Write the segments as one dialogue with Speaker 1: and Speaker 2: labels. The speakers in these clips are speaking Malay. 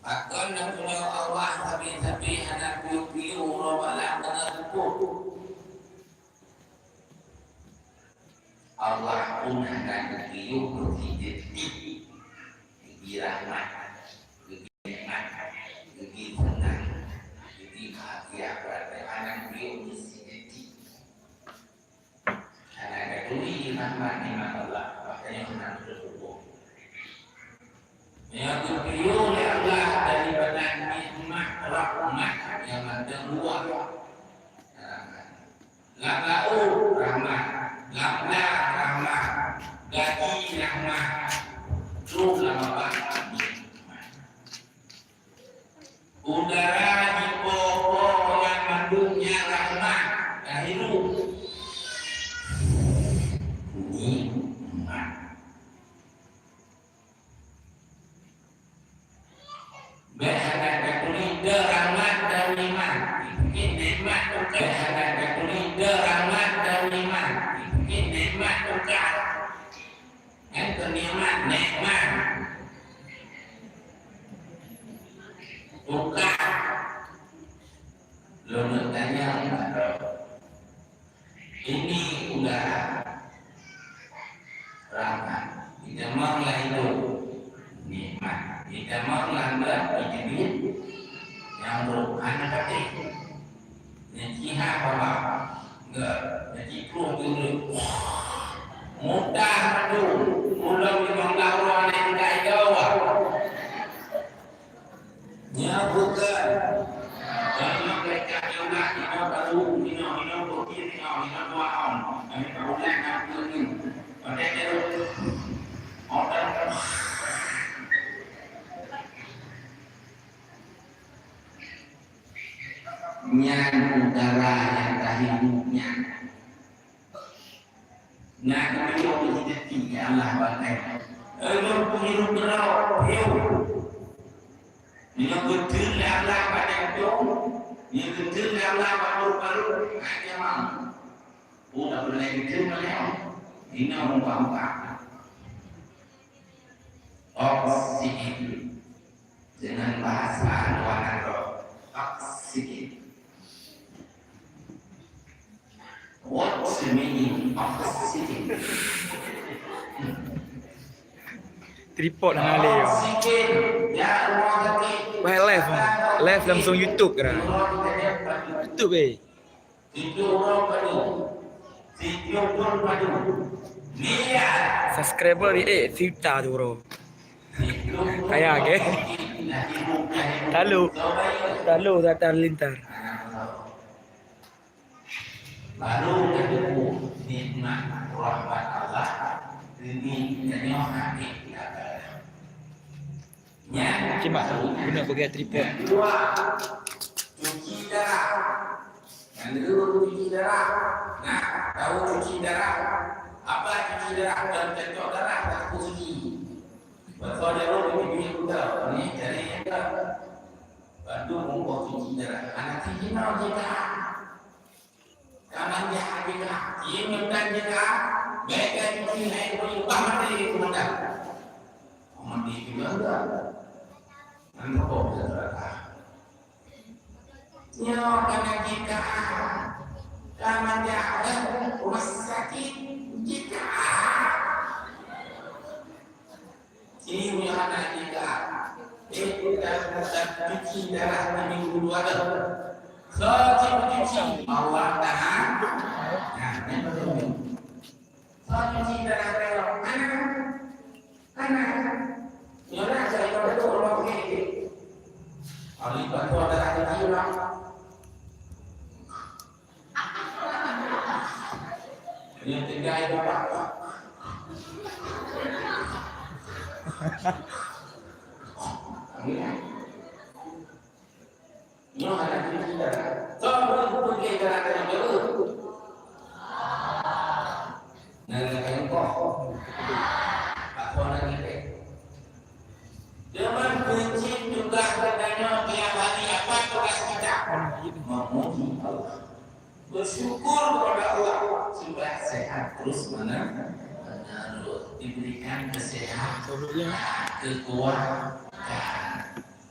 Speaker 1: Akan nak punya Allah tapi anak piu-piu orang kena tutup. Allah pun akan piu berhijau di rahmat, di nikmat, di senang, di bahagia pada anak piu di anak peduli rahmat nikmat Allah, makanya senang bersyukur. Yang piu Allah daripada nikmat rahmat yang ada luar. Lakau rahmat, lakna rahmat, gaji rahmat, ruh rahmat. Udara di pokok yang mendungnya rahmat, hidup. Nikmat. Berhadap kulidah rahmat dan iman. Nikmat bukan berhadap kulidah rahmat dan iman. Nikmat bukan. Yang nikmat nikmat. Bukan. Lo nak tanya ini udara rahmat. Kita malah itu nikmat. Kita malah berhijab yang anak kecil. Yang ciha apa? Enggak, yang cikru dulu. Mudah tu, mudah memang lawan yang tak jawab. Ya bukan. Jangan mereka yang nak kita baru, kita bukti, kita doakan. Kami berulang nak ini. Pada itu, orang nyan udara yang tak hidupnya. Nak kami kita tinggal Allah bagai. Elok hidup berau, hiu. Dia betul Allah bagai itu. Dia betul Allah baru hanya mam. Udah boleh betul malah. Ini orang bangga. Oksigen dengan bahasa luar oksigen. What's the meaning of oxygen?
Speaker 2: Tripod dengan Leo.
Speaker 1: Oxygen. Ya Allah
Speaker 2: Wah live langsung YouTube kan? YouTube
Speaker 1: Video orang padu. Video orang padu. Nia.
Speaker 2: Subscriber di 8 juta tu bro. Kaya ke? Talu datang lintar.
Speaker 1: Baru ketemu nikmat rahmat Allah ini jadi hati nya
Speaker 2: Cuma guna pakai tripod.
Speaker 1: kedua cuci darah yang kedua cuci darah. Nah tahu cuci darah apa cuci darah dan cocok darah tak cuci betul dia orang ini kita ni cari yang bantu membuat cuci darah anak cuci mau kita kanan jahat juga, ini dan juga, mereka itu naik berubah mati kemudian, mati juga, anda boleh berkata, ya kanan jika, kanan jahat, rumah sakit jika, ini kanan jika, itu dan cuci darah minggu dua tahun. Cuci Allah tahan. Nah, ini betul. Cuci darah belok kanan. Nyora saya kalau itu orang begini. Kalau itu darah cuci ulang. Yang tiga itu pak. Nyora ada cuci darah. Coba pergi darah yang baru. Nang kengkok. Apa lagi deh? Jangan benci juga katanya tiap hari apa tugas kita? Memuji Allah. Bersyukur kepada Allah sudah sehat terus menerus diberikan kesehatan, kekuatan.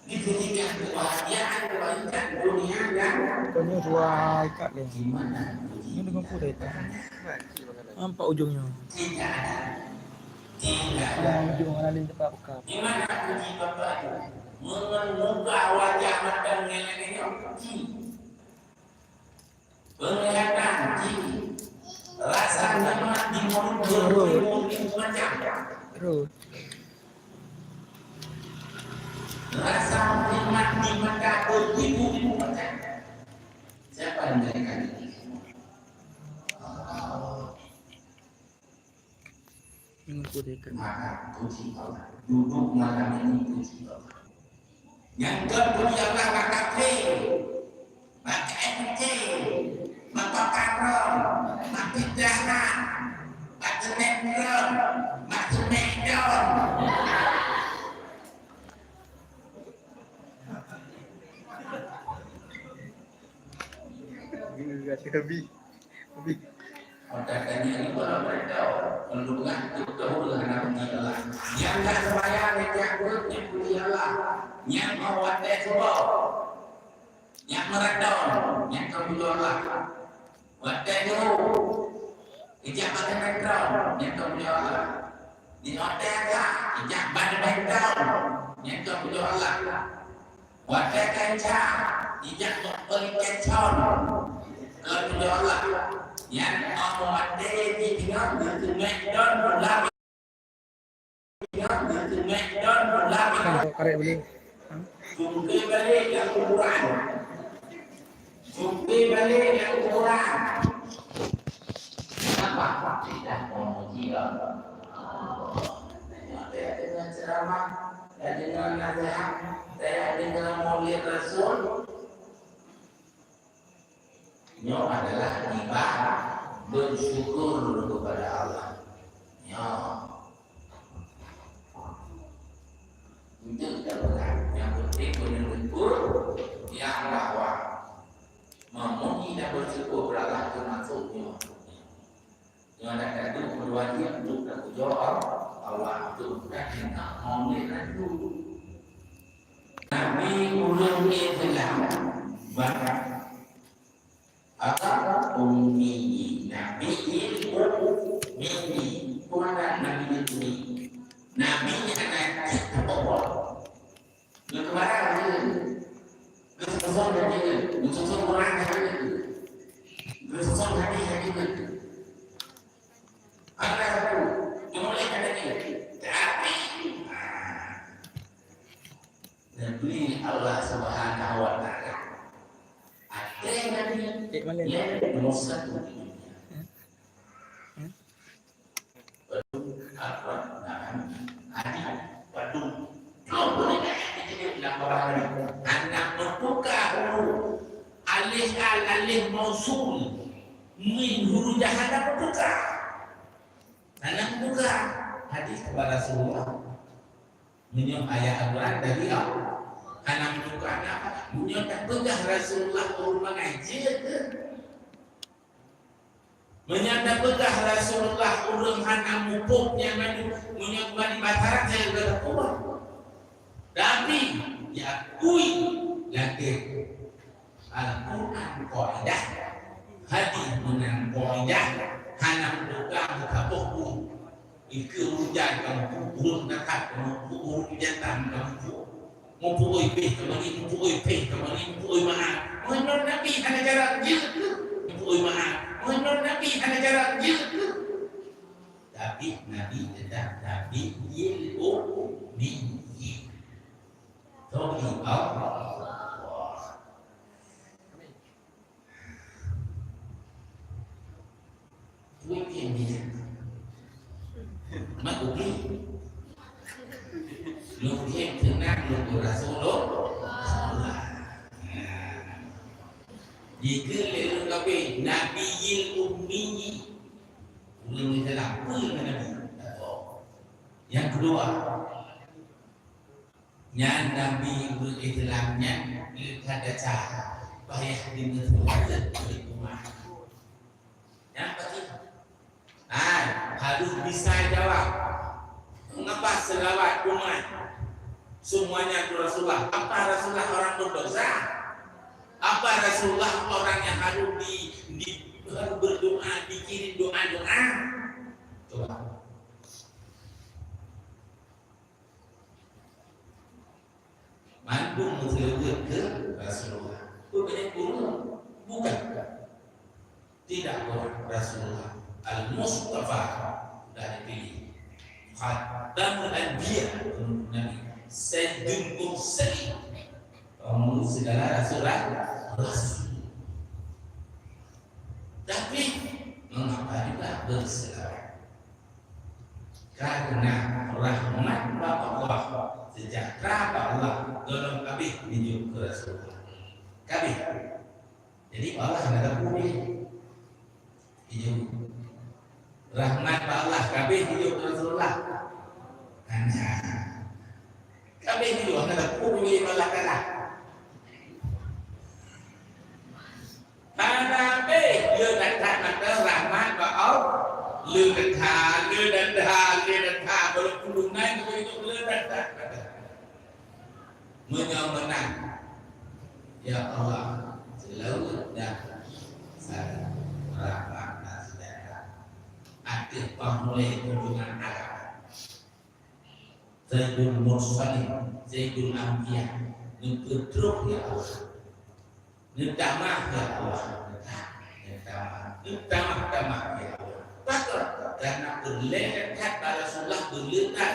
Speaker 1: Gitu diberikan kebahagiaan kebaikan dunia dan
Speaker 2: Pokoknya dua ikat ni.
Speaker 1: gimana
Speaker 2: Ini dengan kuda ikat. Nampak ujungnya.
Speaker 1: tidak ada tidak ada
Speaker 2: Ujung lain tempat buka.
Speaker 1: gimana puji Bapak itu mengemuka wajah mata mengelaknya puji penglihatan puji rasa nikmat di mulut beribu-ribu macam
Speaker 2: Terus.
Speaker 1: rasa nikmat di mata beribu-ribu macam siapa yang memberikan ini
Speaker 2: Dengan kuda ikat.
Speaker 1: maka puji Allah duduk malam ini puji Allah yang puji Allah maka maka maka karom maka jahat maka netron maka medon
Speaker 2: Ini juga Habib.
Speaker 1: Otaknya ini kalau mereka mendukung tahu dengan puji Allah yang tak sembahyang yang berutnya puji Allah yang mawat sebab yang meredon yang puji Allah wadah itu ijabah meredon yang puji Allah di wadah kah ijabah meredon yang puji Allah wadah kancah ijabah kencon puji Allah yang amat di tengah di Medan ulama di Medan ulama
Speaker 2: Kan karek boleh.
Speaker 1: jumpa balik yang kuburan jumpa balik yang kuburan apa tidak memuji Allah dengan ceramah dan dengan nasihat saya dengan maulid Rasul ini adalah ibadah bersyukur kepada Allah. Ya, itu tidak berat. Yang penting bersyukur yang bahwa memuji dan bersyukur kepada Allah termasuknya. Yang ada itu berwajib untuk berdoa Allah itu bukan kita maulid itu. Nabi ulun Islam bahkan apa ummi nabi ummi mana nabi itu nabi anak Allah kemarin aja kesusun aja kesusun orang aja kesusun hati aja ada satu mulai ada tapi nabi Allah Subhanahu wa taala
Speaker 2: Cik Malin.
Speaker 1: Anak berbuka huruf alih mausul min huruf jahadah berbuka anak berbuka hadis kepada Rasulullah menyuruh ayat Al-Quran dari Allah anak berbuka anak menyuruh tak pegah Rasulullah turun mengaji ke menyandang pegah Rasulullah urung anak mupuknya menyuruh bani bataran saya berkuat tapi diakui lagi Al-Quran qaidah hadis menang qaidah anak berbuka muka buku itu hujan kamu urut dekat kamu urut jantan kamu mempunyai peh kemari mempunyai maaf menurut Nabi ada jarak gitu mempunyai maaf menurut Nabi ada jarak gitu tapi Nabi tidak Nabi ilmu biji Tobi Allah mungkin dia makubi mungkin tenang nunggu Rasulullah jika lelaki kabe Nabi Ummi belum dalam pun Nabi yang kedua yang Nabi berislamnya ada cara bahaya dengan sebuah rumah yang ketiga harus bisa jawab mengapa selawat umat semuanya ke Rasulullah apa Apa Rasulullah orang yang harus harus berdoa, dikirim doa-doa? Coba. Mandung menjelajah ke Rasulullah. Bukan guru, bukan. Tidak orang Rasulullah. Al-Mustafa dah dipilih. Khatamul Anbiya, Nabi. Sayyidul Mursalin. Segala Rasulullah. Tapi mengapa juga berselawat? Karena rahmat Allah, sejahtera Allah dalam kabeh hidup Rasulullah. Kabeh. Jadi Allah ada bumi hidup. Rahmat Allah kabeh hidup Rasulullah. Karena kabeh hidup ada bumi Allah kalah. Nabi đưa đặt tha mặt đó rahmat và ốc lừa đặt thà belum kulung naik ke itu lừa đặt tha menang ya Allah selalu dan saya rahmat dan sejahtera akhir pamulai kunjungan Arab Sayyidul Mursalin Sayyidul Anbiya Nukudruh ya Allah Nidamah ya Allah Nidamah ya Allah Takut karena berlekat Rasulullah berlekat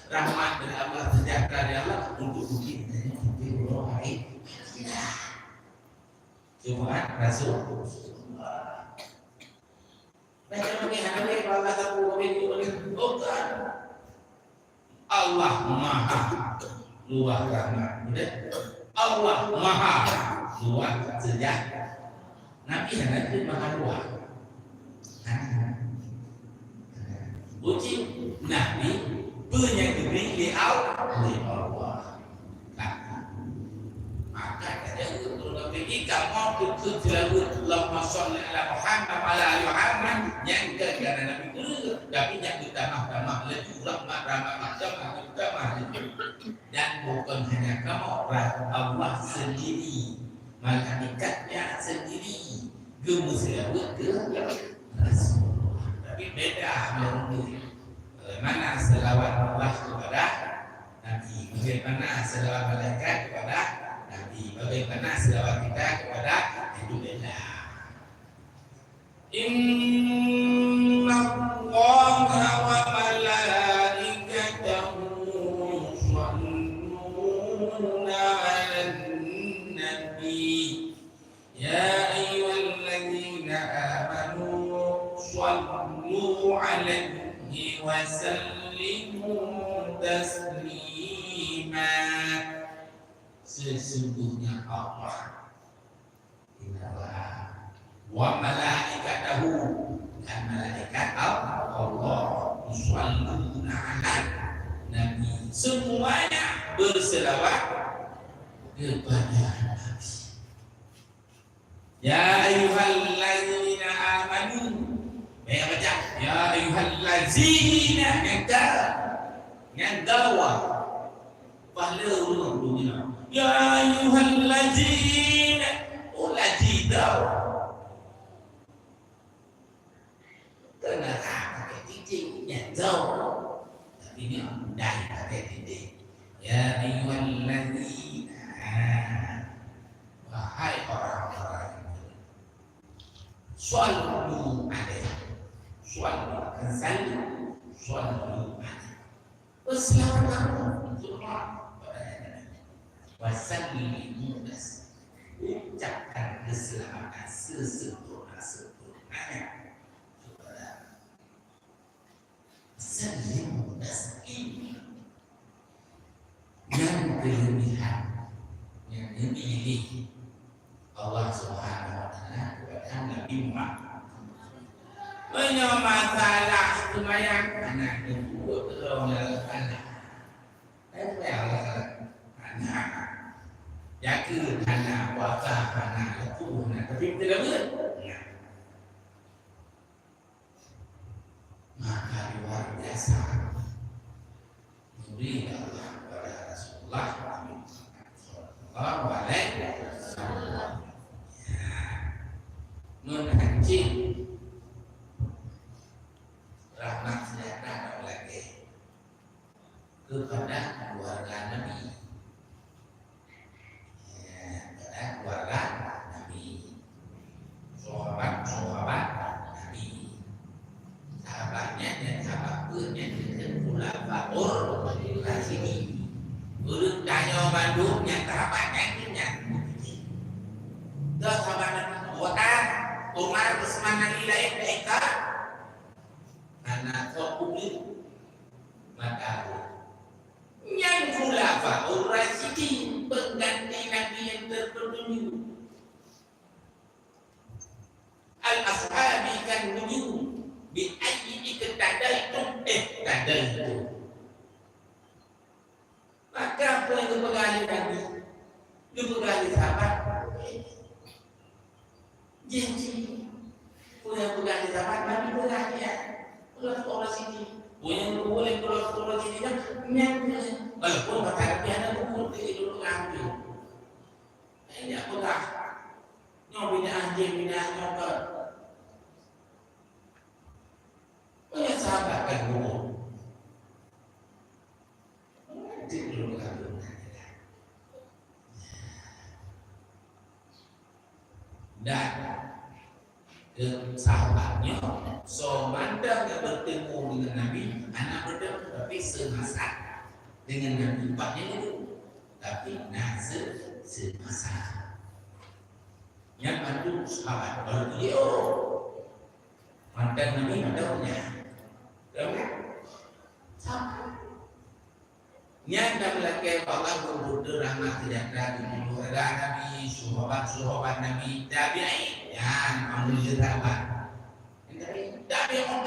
Speaker 1: rahmat dari Allah sejahtera dari Allah untuk kita cuma Rasul macam mana Allah tahu bukan Allah Maha luas rahmat Allah Maha luas sejahtera. Nabi sangat maha luas. Uji Nabi punya diberi Allah. Maka ada untuk Nabi kamu itu selalu Allahumma sholli ala Muhammad wa ala ali Muhammad yang karena Nabi itu tapi yang utama lebih rahmat dan bukan hanya kamu Allah sendiri malaikatnya sendiri gemusnya ke Rasulullah tapi beda menurut mana selawat Allah kepada Nabi bagaimana selawat malaikat kepada Nabi bagaimana selawat kita kepada itu beda Inna Allah wa malaikatahu yusalluna 'alan nabi ya ayyuhalladzina amanu sallu 'alaihi wa sallimu taslima sesungguhnya Allah wa malaikatahu dan malaikat Allah yusalluna 'alan nabi semuanya berselawat kepada Nabi ya ayyuhalladzina amanu baca ya ayyuhalladzina yang dawa pahala dunia ya ayyuhalladzina ulati dawa kenapa pakai titik yang jauh tapi ini dah pakai titik ya ayyuhalladzina wahai orang-orang sallu alaihi sallu alaihi berselawat wasallimu ucapkan keselamatan sesempurna-sempurnanya sallimu taslima yang kelebihan yang dipilih Allah Subhanahu wa taala kepada Nabi Muhammad. Banyak masalah sembahyang anak itu tolong anak. Anak yakin anak puasa anak itu tapi tidak boleh. Maka luar biasa memberi Allah kepada Rasulullah sallallahu alaihi wasallam Bandungnya tahapannya nya. Dah sahabat buatan Umar Usman Nilai mereka anak publik maka yang khulafaur rasyidin pengganti Nabi yang terpetunjuk al-ashabi kan nujum bi ayyi iktadaitum iktadaitum. Maka apa yang dipegang Nabi dipegang sahabat janji punya pegang sahabat Nabi pegang ya khulafaur rasyidin. Yang boleh kalau sini kan nyampe walaupun kata dia ada buku di dulu ambil ini aku dah nyobina anjing bina nyokot punya sahabat kan buku di dulu ambil dan sahabatnya so mandang yang bertemu dengan Nabi anak bertemu tapi semasa dengan Nabi empatnya itu tapi semasa yang bantu sahabat kalau beliau mandang Nabi mandangnya sahabat yang dah melakukan Allah berbudur rahmat sejahtera di keluarga Nabi, sahabat Nabi, tabi'in yang menguji sahabat tabi'in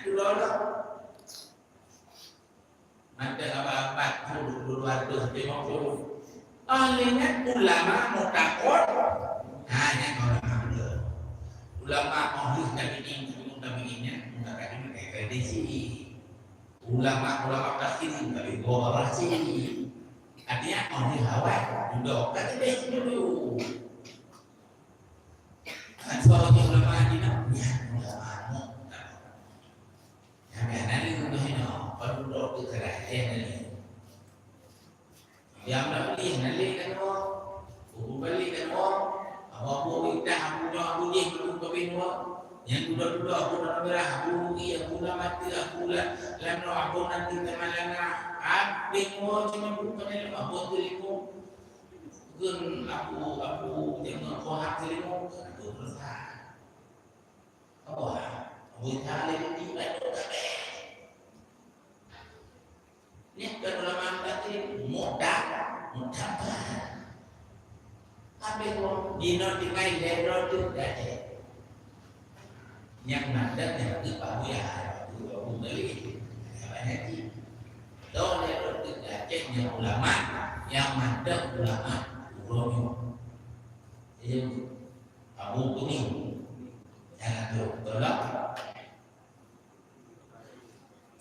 Speaker 1: dulu maka apa-apa dulu ada 50 olehnya ulama mutakot hanya ulama ahli tabi'innya mengatakan kayak prediksi ulama tafsir dari bawah sini artinya ahli hawa juga kata basic dulu kan soalnya ulama ini ya ulama yang nanti untuk ini perlu dokter kerajaan ini yang nanti kan hukum balik kan apa kita aku je belum kebinwa yang dua-dua aku nak merah aku iya aku nak mati aku lah lalu aku nanti temalana abing mo cuma bukan apa dirimu gun aku jangan kau hak dirimu aku bersah apa aku cari di mana ni kan ulama tadi mudah abing mo dino tinggal dero tu dah yang mandang yang itu Pak Buya itu Abu Malik banyak sih tahu dia itu acehnya ulama yang mandang ulama Romi jadi Abu Kuning jangan tolak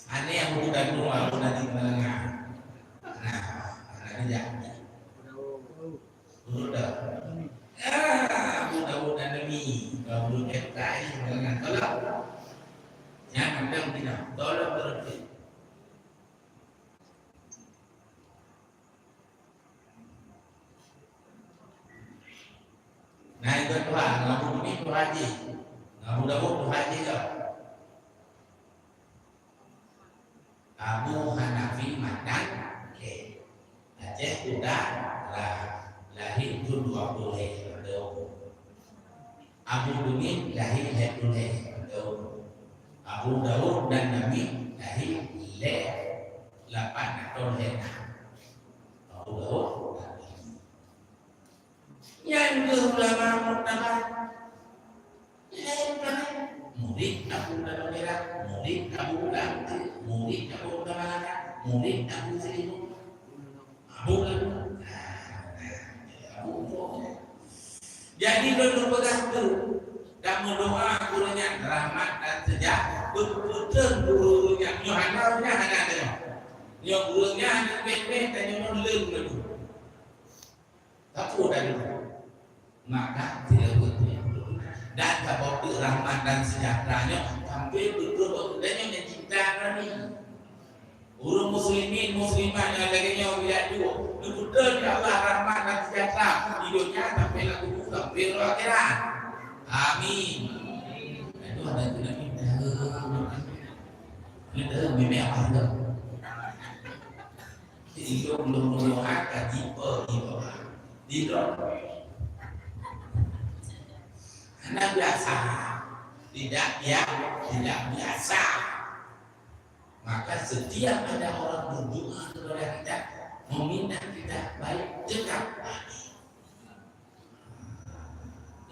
Speaker 1: aneh yang bukan dulu aku nanti menengah nah anaknya jangan udah mudah-mudahan demi belum terkait dengan tolak yang mandang tidak tolak berarti nah itu Tuhan ngamu ini Tuhan haji ngamu dahulu Tuhan haji kau Abu Hanafi Matan Aceh sudah lahir itu 20 Abu Dumin lahir Hebduleh Abu Dawud dan Nabi lahir Le 8 atau Le 6 Abu Dawud yang ulama muktamar murid Abu Dawud murid Abu Dawud murid Abu Dawud murid Abu Selimu Abu Dawud jadi dulu begitu kamu doa gurunya rahmat dan sejahtera betul gurunya Yohanes ada yang gurunya ada bebek dan yang leleng dulu aku dan maka tidak betul dan sebab rahmat dan sejahteranya sampai betul dan yang menciptakan ini urus muslimin muslimah yang lainnya wilayah dua betul Allah rahmat dan sejahtera hidupnya sampai laku sampai akhirat amin itu ada tidak kita memang apa itu hidup belum mendoakan Tidak. Karena biasa. Tidak biasa. Maka setiap ada orang berdoa kepada kita, meminta kita baik dekat lagi.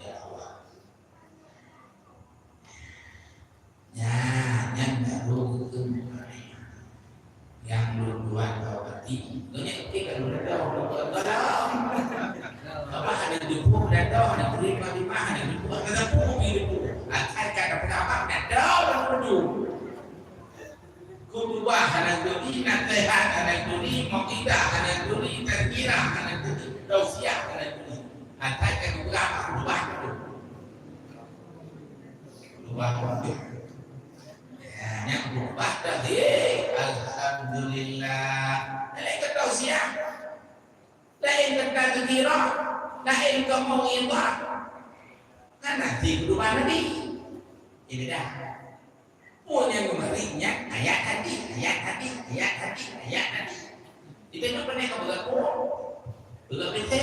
Speaker 1: Ya Allah. Ya, yang baru yang berdoa hati. Banyak kita berdoa apa ada dukung dan doa ada terima di mana ada dukung ada dukung hidup. Akan kata pertama ada doa berdoa. Kedua ada duri nasihat ada duri makidah ada duri terkira ada duri tausiah ada duri. Akan kata berapa dua waktu. Yang berubah tadi alhamdulillah. Lain kata tausiah. Lain kata terkira. Lain kata makidah. Kan nanti berubah nanti. Ini dah. Punya kemarinnya ayat tadi. Itu yang pernah kau berlaku. Berlaku gede.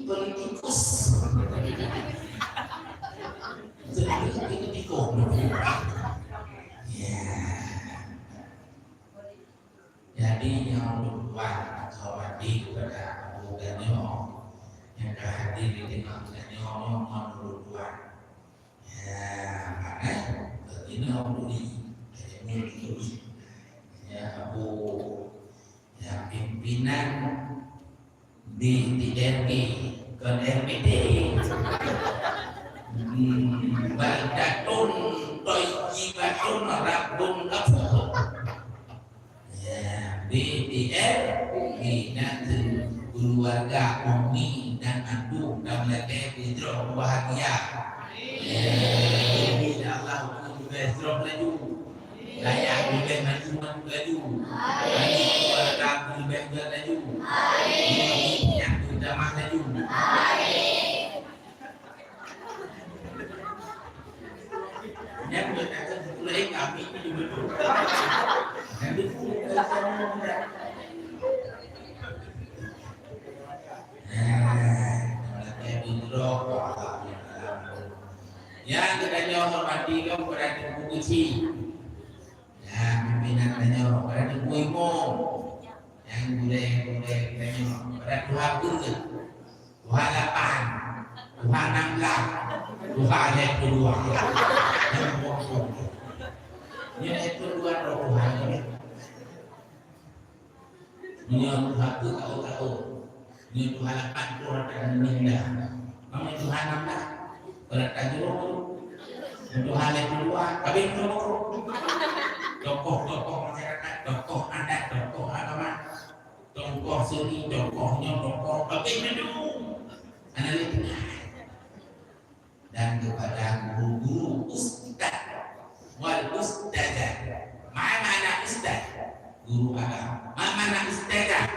Speaker 1: Politikus. Itu tikung. Jadi yang berbuat khawati kepada Abu Ganyo yang hadir di tengah Ganyo yang berbuat. Mana ini orang budi, ya Abu yang pimpinan di DRP ke DRPD. Badatun toijibatun rabbun ghafur. Ya, BDR binatu keluarga Umi dan Abdu dan mereka hidroh bahagia. Ya Allah hidroh laju. Layak boleh maju laju. Keluarga boleh laju. Yang utama laju. Yang berkata mulai kami itu betul. Dan itu yang katanya hormati kau pada tubuh kecil. Yang pimpinan katanya pada tubuh imam. Yang boleh katanya pada Tuhan kerja. Tuhan 8, Tuhan 16, Tuhan yang kedua. Yang kedua Tuhan ini. Ini Tuhan itu tahu. Ini Tuhan 8 Tuhan dan minda. Kamu Tuhan 16. Beratan juru Tuhan yang kedua. Tapi tokoh masyarakat, tokoh adat, tokoh agama, tokoh seni, tokohnya, tokoh itu analitik. Dan kepada guru ustaz wal ustazah. Mana ustaz? Guru agama. Mana ustazah?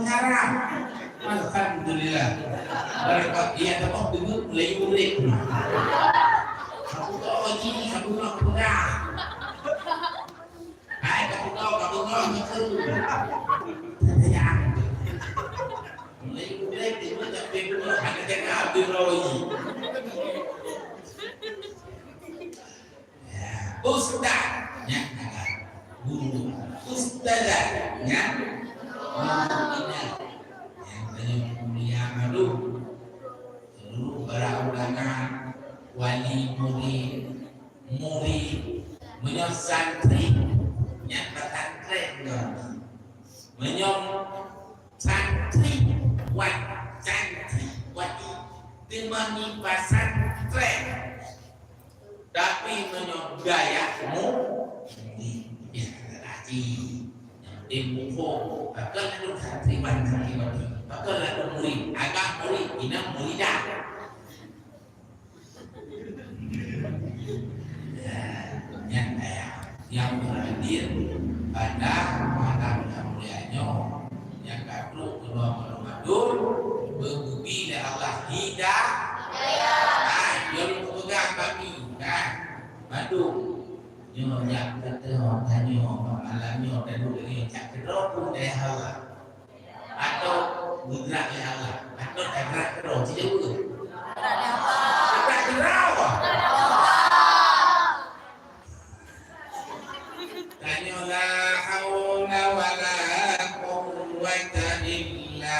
Speaker 1: Haram. Alhamdulillah. Berkat dia dapat dengar mulai murid. Aku tahu ini kamu nak muda. Kamu tahu itu. Saya mulai murid itu tak perlu ada cakap diroi. Ustaz, ya, guru, ustazah, ya. Seluruh para ulama, wali murid, menyok santri, yang pesantren, menyok santri, wali, dimani pesantren, tapi menyok gayamu, ya lagi, ilmu, bahkan itu santri bahkan lalu murid, agak murid, inam muridah. Yang berhadir pada malam mulianya yang perlu kedua Ramadan bergembira Allah hidayah. Yang pegang kami kan madu nyonya kata orang tanya malamnya dan dulu ni cak kedok pun dari hawa atau gudrak yang hawa atau tegrak kedok tidak pun tegrak kedok tanya la haula wala quwwata illa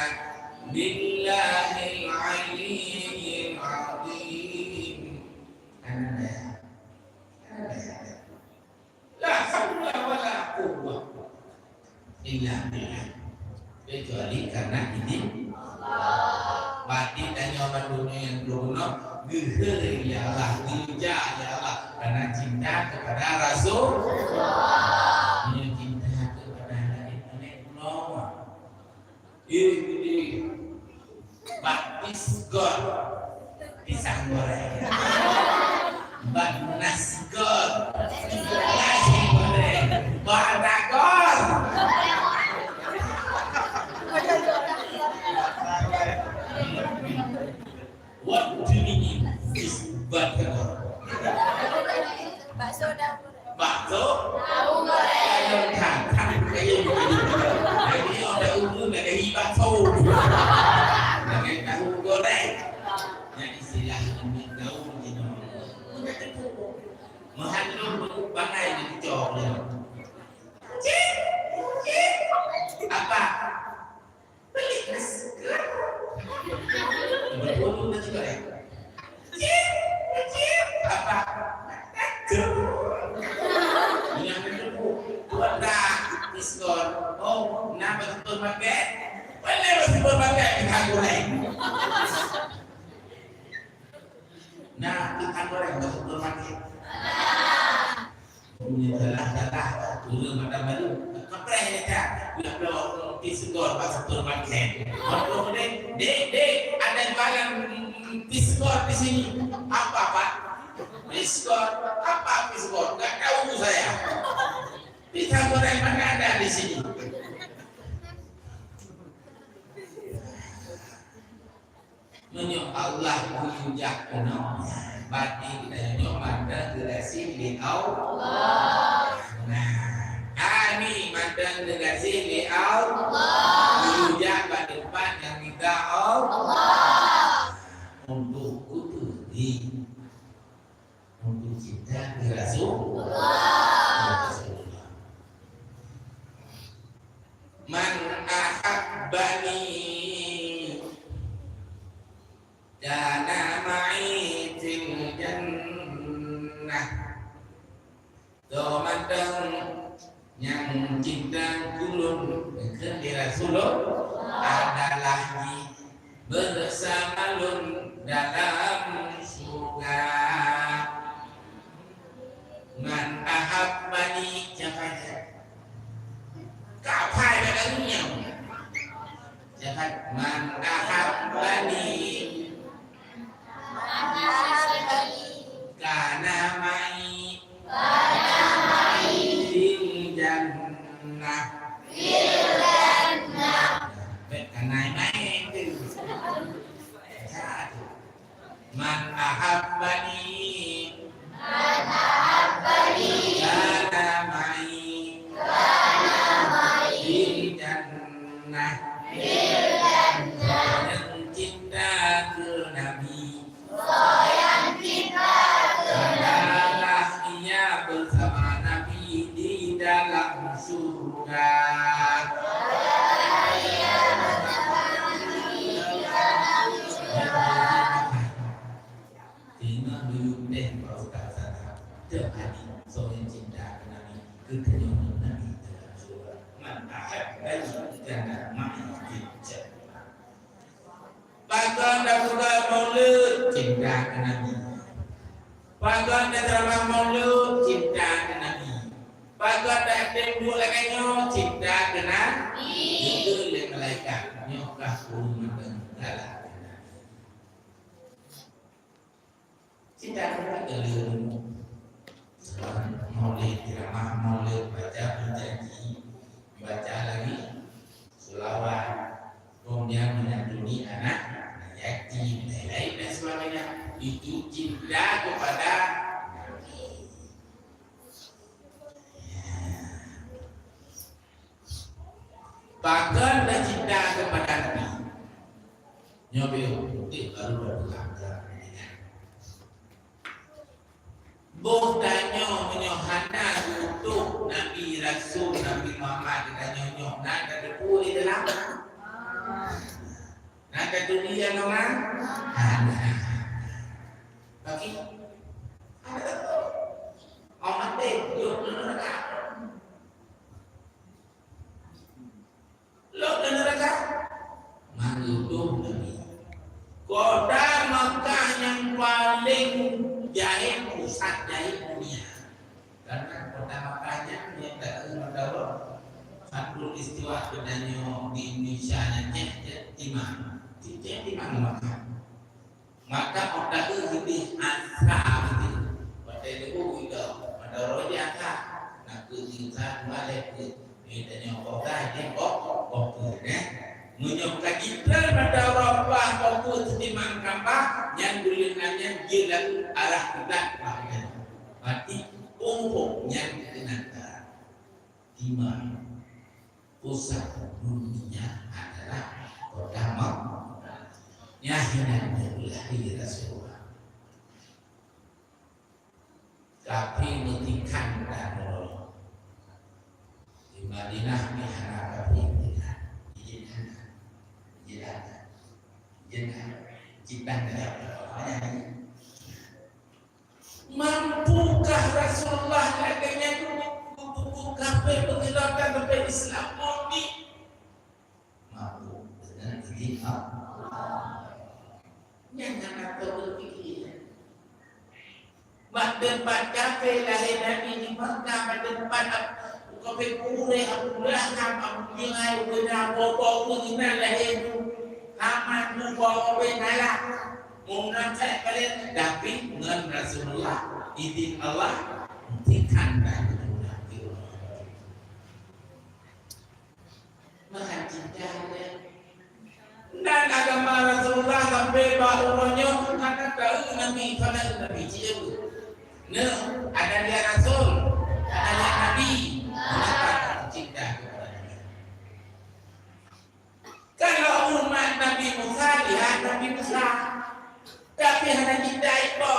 Speaker 1: billahil aliyyil azim la haula wala quwwata illa billah kecuali karena ini batin dan nyaman dunia yang berguna geher ya Allah geja ya Allah karena cinta kepada Rasul ini cinta kepada Nabi Muhammad ini baptis God pisang goreng bak nasi God nasi goreng batagor what do you mean is batagor
Speaker 3: bakso dapur.
Speaker 1: bakso tahu goreng kan kayak jadi orang umum nak dari bakso dengan tahu goreng yang istilah ini tahu gitu mengandung bangai di cok apa beli nasi betul nasi goreng apa yang itu tuan dah diskon oh nak betul market boleh betul market ikan goreng nah ikan goreng betul market punya dalah dulu mata baru kepreh ni tak biar belum diskon betul market betul dek ada jualan diskon di sini apa pak diskon apa diskon enggak tahu saya pisang goreng mana ada di sini menyok Allah menjak kenal bati kita menyok manda gerasi di Allah nah ini manda gerasi di Allah menjak pada depan yang kita Allah untuk kutuhi untuk cinta ke Rasulullah man ahabbani dana ma'i fil jannah domandang yang cinta kulun ke Rasulullah adalah bersama lun dalam surga man ahabbani jangan kapai badannya jangan man ahabbani kana mai fil jannah kanai mai man ahabbani kana mai fil jannah yang cinta ke Nabi adalah ia bersama Nabi di dalam surga. Tengok dulu deh Pak Ustaz Sadar. Tiap hari seorang cinta ke Nabi, ketemu Nabi dalam surga. Mantap, jangan main bijak. Pagan dah buka maulid cinta ke Nabi. Pagan dah ceramah maulid cinta ke Nabi. Pagan dah tembok lakannya cinta ke Nabi. Itu oleh malaikat nyokah rumah tengah. Cinta ke Nabi. Maulid ceramah maulid baca berjanji baca lagi selawat kemudian menyantuni anak yatim, lain-lain dan sebagainya itu cinta kepada Nabi. Bahkan dah cinta kepada Nabi. Nyobil, kalau dah berlanggar. Bos tanya menyohana untuk Nabi Rasul Nabi Muhammad kita nyonyok nak ada puri dalam. Nak ada dunia nama. Bagi ada orang mati yuk neraka. Lo neraka. Menghidup Nabi. Kota Makkah yang paling jahil pusat jahil dunia. Karena kota Makkahnya dia tak mendapat satu istiwa benarnya di Indonesia nya timang Makkah. Maka kota itu asal itu. Pada itu juga pada roja kah nak ketinggian balik ke ini kota dia kok menyokong kita pada Eropah fokus di Mangkambah yang dulunya jalan arah kiblat berarti umumnya kenapa timur pusat dunia adalah kota Makkah yang lahir Rasulullah tapi mentikan dan di Madinah mihrab tapi mampukah Rasulullah katanya buku kafir menghilangkan sampai Islam murni mampu dengan izin Allah jangan apa berfikir tempat kafir lahir Nabi di Makkah tempat kafir Quraisy Abdullah Abu Jahal benar bawa mengenal lahir aman membawa benala mengenai kalian tapi dengan Rasulullah izin Allah hentikan dan maha cintanya dan agama Rasulullah sampai bahunya karena tahu Nabi pada Nabi cium ada dia Rasul ada dia Nabi maka cinta kalau umat Nabi Musa lihat Nabi Musa tapi hanya cinta itu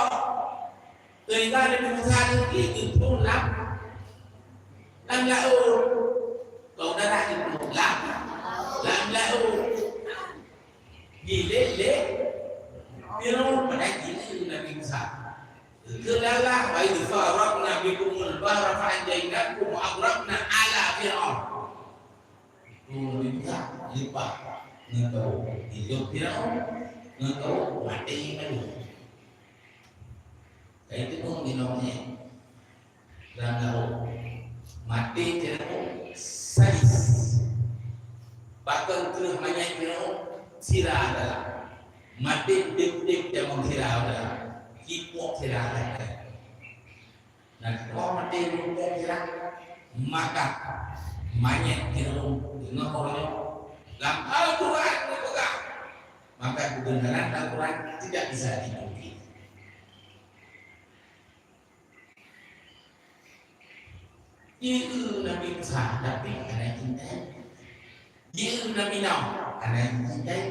Speaker 1: sehingga Nabi Musa itu pun lam lau kau dah itu lam lau gile Fir'aun pada gile Nabi Musa kelalah wa idh faraqna bikumul bahra fa'anjaynakum wa aghraqna ala Fir'aun Nabi Musa lipat ngau hidup Fir'aun ngau mati malu itu pun minumnya dan ngau mati Fir'aun sadis bahkan terus banyak Fir'aun sirah adalah mati dip-dip yang menghirau adalah hipok sirah adalah dan kalau mati hipok sirah maka banyak Fir'aun dengan orangnya dalam Al-Quran maka kebenaran Al-Quran tidak bisa dipungkiri. Itu Nabi Musa tapi ada yang cintai. Itu Nabi Nuh ada yang cintai.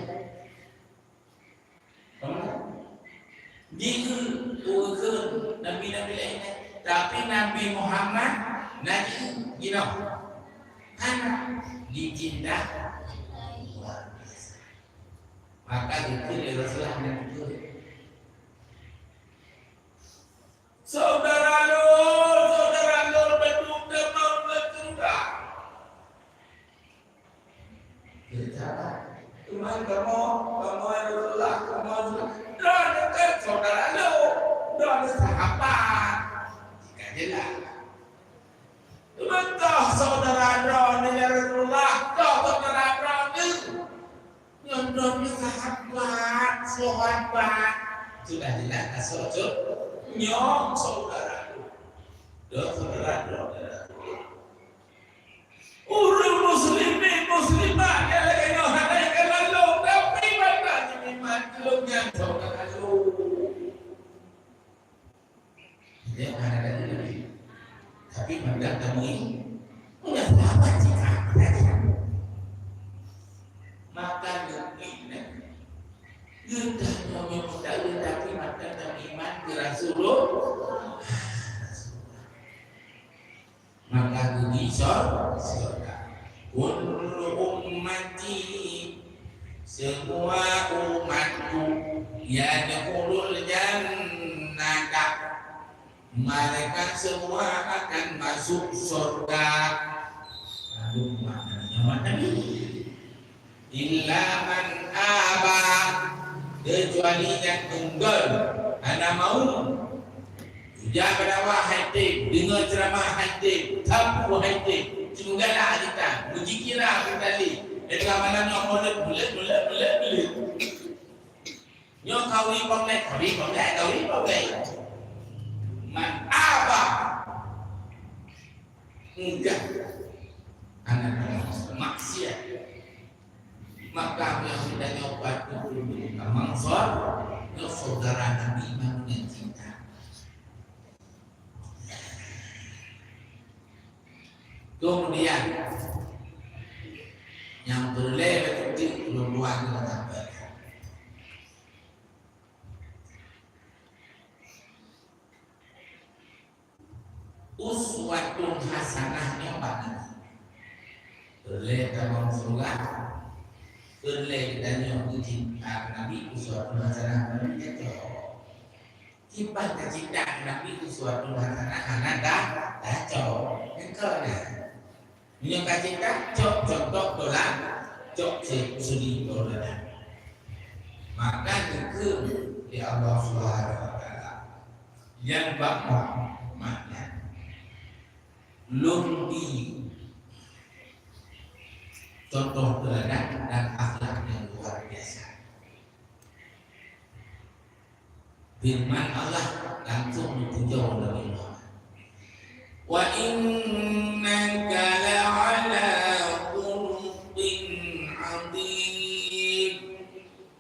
Speaker 1: Itu Nabi-Nabi lainnya tapi Nabi Muhammad Nabi Nuh anak dicinta luar biasa. Maka dipilih Rasulullah dan dipilih. Saudara Nur berduka mau berduka. Kita cuma kamu Rasulullah kamu dan dekat saudara Nur dan sahabat. Jika jelas. Mentah saudara Nur dengan Rasulullah, saudara Nur nyondong sahabat sudah jelas asal nyong saudara urus muslimah yang lagi nyohadai kalau tapi mana ini maklumnya saudara dia ada lagi tapi pada kami punya sahabat jika di surga. Kullu ummati, semua umatku, yadkhulul jannata, mereka semua akan masuk surga. Lalu maknanya mana ni? Illa man aba, kecuali yang enggan, anda mau ujar pada wahai tim, dengar ceramah hatim, tabu hatim, cunggalah kita, mujikirah kita li, dalam malam yang bulat. Nyok kawi pakai. Man aba, enggak, anak maksiat. Maka yang sudah nyobat itu mangsor, saudara Nabi Imam yang cinta. Kemudian yang boleh betul luar kita uswatun hasanahnya pada boleh dalam surga. Boleh dan yang dicinta Nabi uswatun hasanah Nabi itu tiba kecintaan Nabi uswatun hasanah anak dah cok engkau yang kecinta cok contoh dolar cok sudi dolar maka itu di Allah Subhanahu Wa Taala yang bapak makna lumpi contoh teladan dan akhlak yang luar biasa. Firman Allah langsung ditinjau oleh Allah. Wa innaka la'ala khuluqin 'adzim.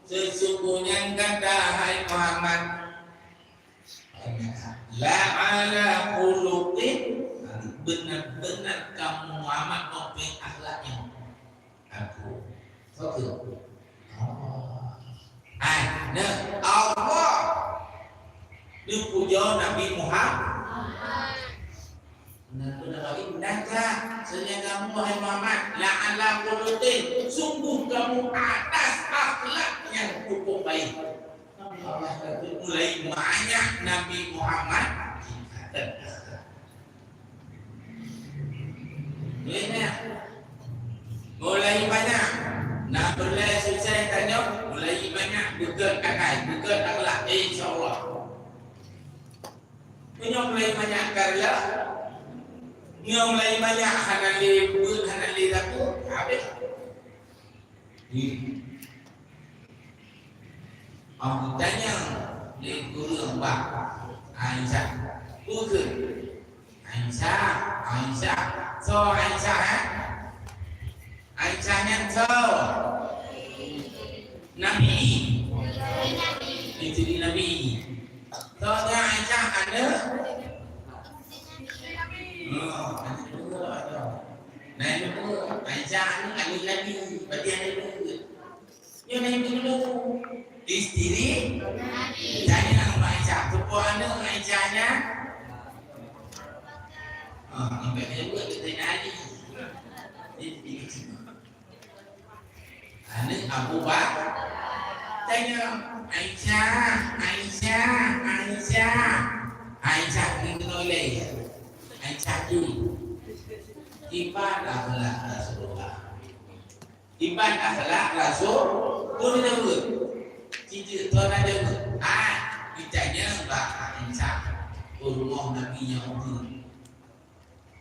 Speaker 1: Sesungguhnya kata hai Muhammad la'ala khuluqin, benar-benar kamu Muhammad mempunyai akhlak yang aku betul. Allah dipuja Nabi Muhammad. Benar-benar sesungguhnya kamu wahai Muhammad la'ala khuluqin, sungguh kamu atas akhlak yang cukup baik. Allah mulai banyak Nabi Muhammad mulai banyak nak boleh selesai tanya mulai banyak bukan akal bukan akhlak insyaallah punya mulai banyak karya mulai banyak hanali aku habis aku tanya di guru mbak Aisyah bukan Aisyah so Aisyah Aisyahnya tahu Nabi istri Nabi tahunya Aisyah ada nah itu Aisyah ini ada Nabi berarti ada dulu yang Nabi dulu istri Nabi nama Aisyah kepuan Aisyahnya sampai dia buat kita Nabi ini Abu Bakar tanya Aisyah ini oleh Aisyah ibadah akhlak Rasulullah ibadah akhlak Rasul pun dahulu cici tuan ada ditanya Mbak Aisyah rumah Nabi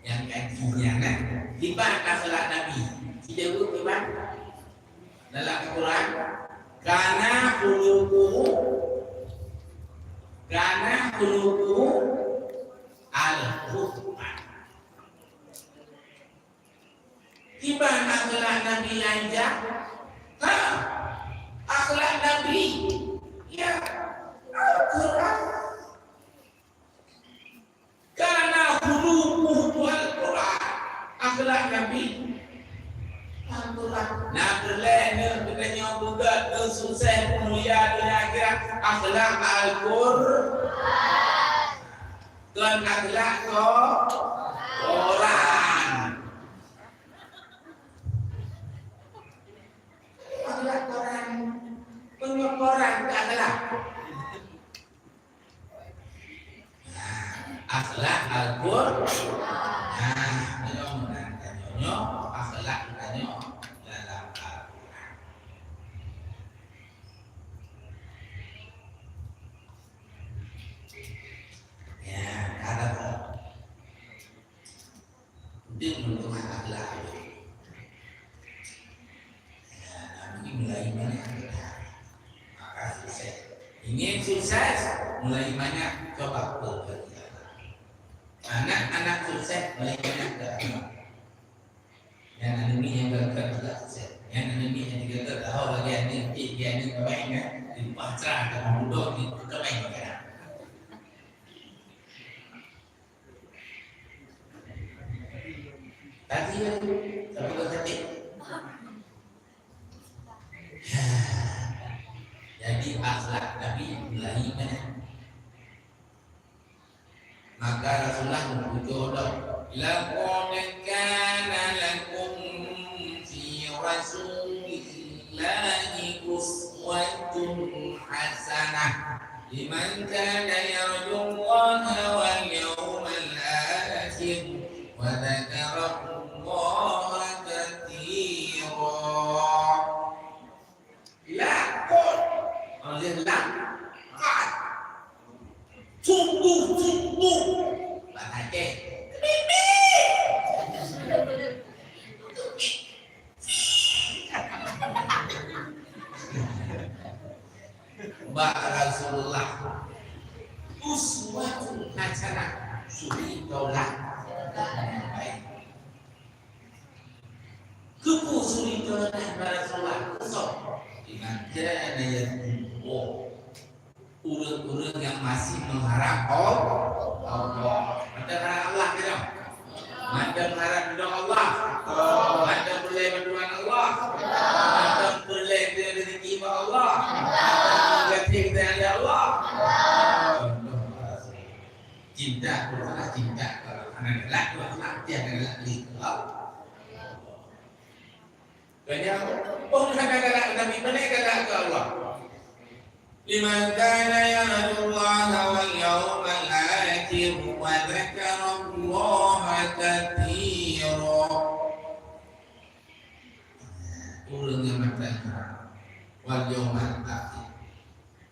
Speaker 1: yang kakinya kan ibadah akhlak Nabi tidak dulu ibadah dalam Al-Quran karena qulubuhu al-Qur'an tiba akhlak Nabi aja akhlak Nabi ya Al-Quran karena qulubuhu al-Qur'an akhlak Nabi nah berlena bedanya juga susah mulia dunia akhirat akhlak Al-Qur'an dan akhlak Quran akhlak Al-Qur'an. Nah, menyo akhlak menyo dalam Al-Qur'an. Ya, kata dia untuk akhlak. Ya, nabi mulai mana? Maka sukses. Ingin sukses, mulai banyak coba bekerja. Anak-anak sukses mulai banyak bekerja. Yang ini yang bekerja sukses. Yang ini yang bekerja tahu bagian ini, bagian ini kebaiknya di pasrah dan mudah di kebaikan. Tadi tapi ketik. Jadi akhlak Nabi mulai mana? Maka Rasulullah berjodoh, laqad kana lakum fi rasulillahi uswatun hasanah liman kana yarjullaha wal yawmal akhir wa dzakara Allaha katsira. Laqad laqad sungguh bahasa Mbak Rasulullah uswatun hasanah suri taulah baik kupu suri taulah Rasulullah esok dengan jalan yang urut-urut yang masih mengharap Allah. Ada harap Allah tidak? Ada mengharap ridha Allah. Ada boleh bantuan Allah. Ada boleh rezeki Allah. Ada kita dari Allah. Cinta adalah cinta. Anak lelaki adalah tiada lelaki. Kenapa? Oh, kata-kata Nabi mana kata Allah? Liman kana yarjullaha wal yawmal akhir wa dzakara Allaha katsira. Urang yang mata wal yawmal akhir.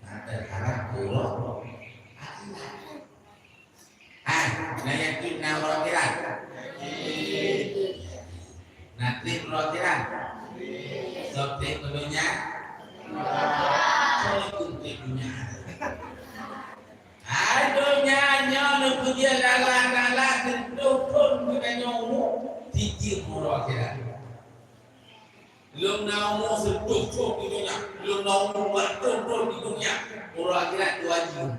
Speaker 1: Ada harap Allah. Na yakin na rotiran. Nanti rotiran. Sopte dunia. Aduhnya nyono punya lala dukun punya nyono tijir murah kira. Belum namu setuju di dunia, belum namu bertutur di dunia murah kira wajib.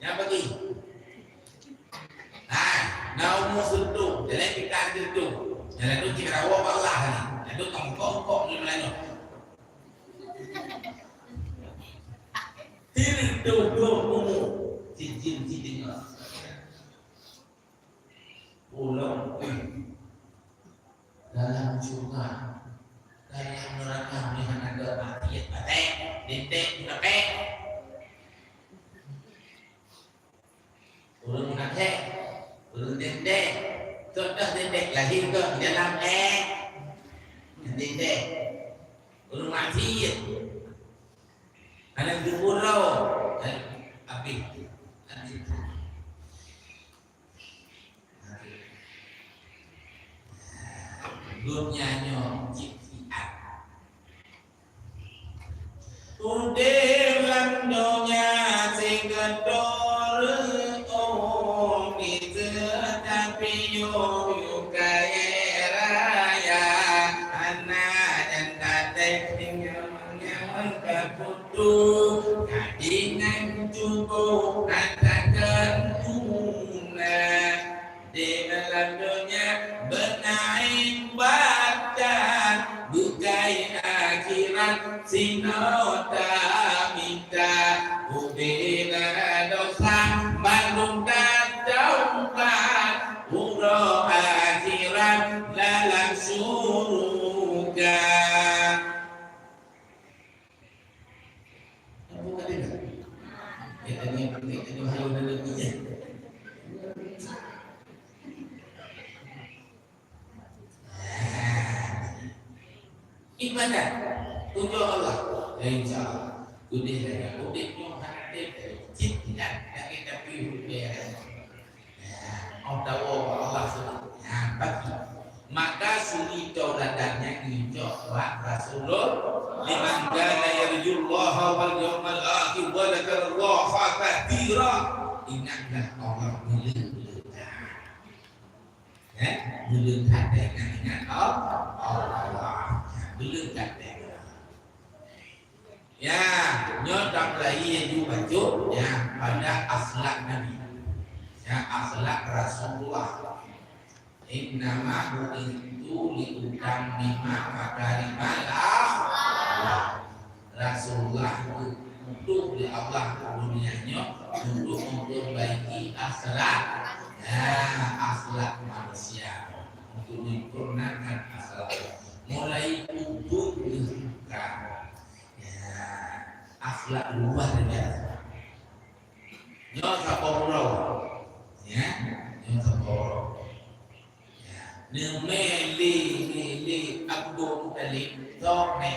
Speaker 1: Yang bagi, namu setuju, jadi kita setuju, jadi itu kira wabah Allah ni, itu tongkok ni mana? Tidur cincin ulang dalam surga dalam neraka melihat ada matiat batek dendek batek ulang batek ulang dendek sudah dendek lahir ke dalam dendek ulang matiat ada jumurau api dunia nyo cipian udah dunia sing gedor oh itu tapi yo kaya raya anak dan dadek tinggal keputu kadingan cukup katakan tunai di dalam dunia bernaik badan bukai akhirat sinota minta ubila dosa bandung taubat umroh akhirat dalam surga. Kita ni penting itu ibadat untuk Allah. InsyaAllah Udih dah Udih yang hati cinta yang kita pilih dia. Ông tahu Allah sudah bagi. Maka suri caudatannya hijau wa Rasulullah liman kana yarjullaha wal yawmal akhir wa dzakarallaha katsira. Ingatlah Allah melintang. Melintang dengan ingat Allah. Melintang dengan. Ya, nyodak lagi juga tu ya pada akhlak Nabi. Ya akhlak Rasulullah. Innama bu'ithu liutammima makarimal akhlak. Rasulullah itu untuk di Allah dunianya untuk memperbaiki akhlak. Akhlak manusia untuk menyempurnakan akhlak. Mulai untuk dibuka akhlak luar biasa. Nyata poro, ya, nyata poro. Nương mê li Abdul Talib tốt này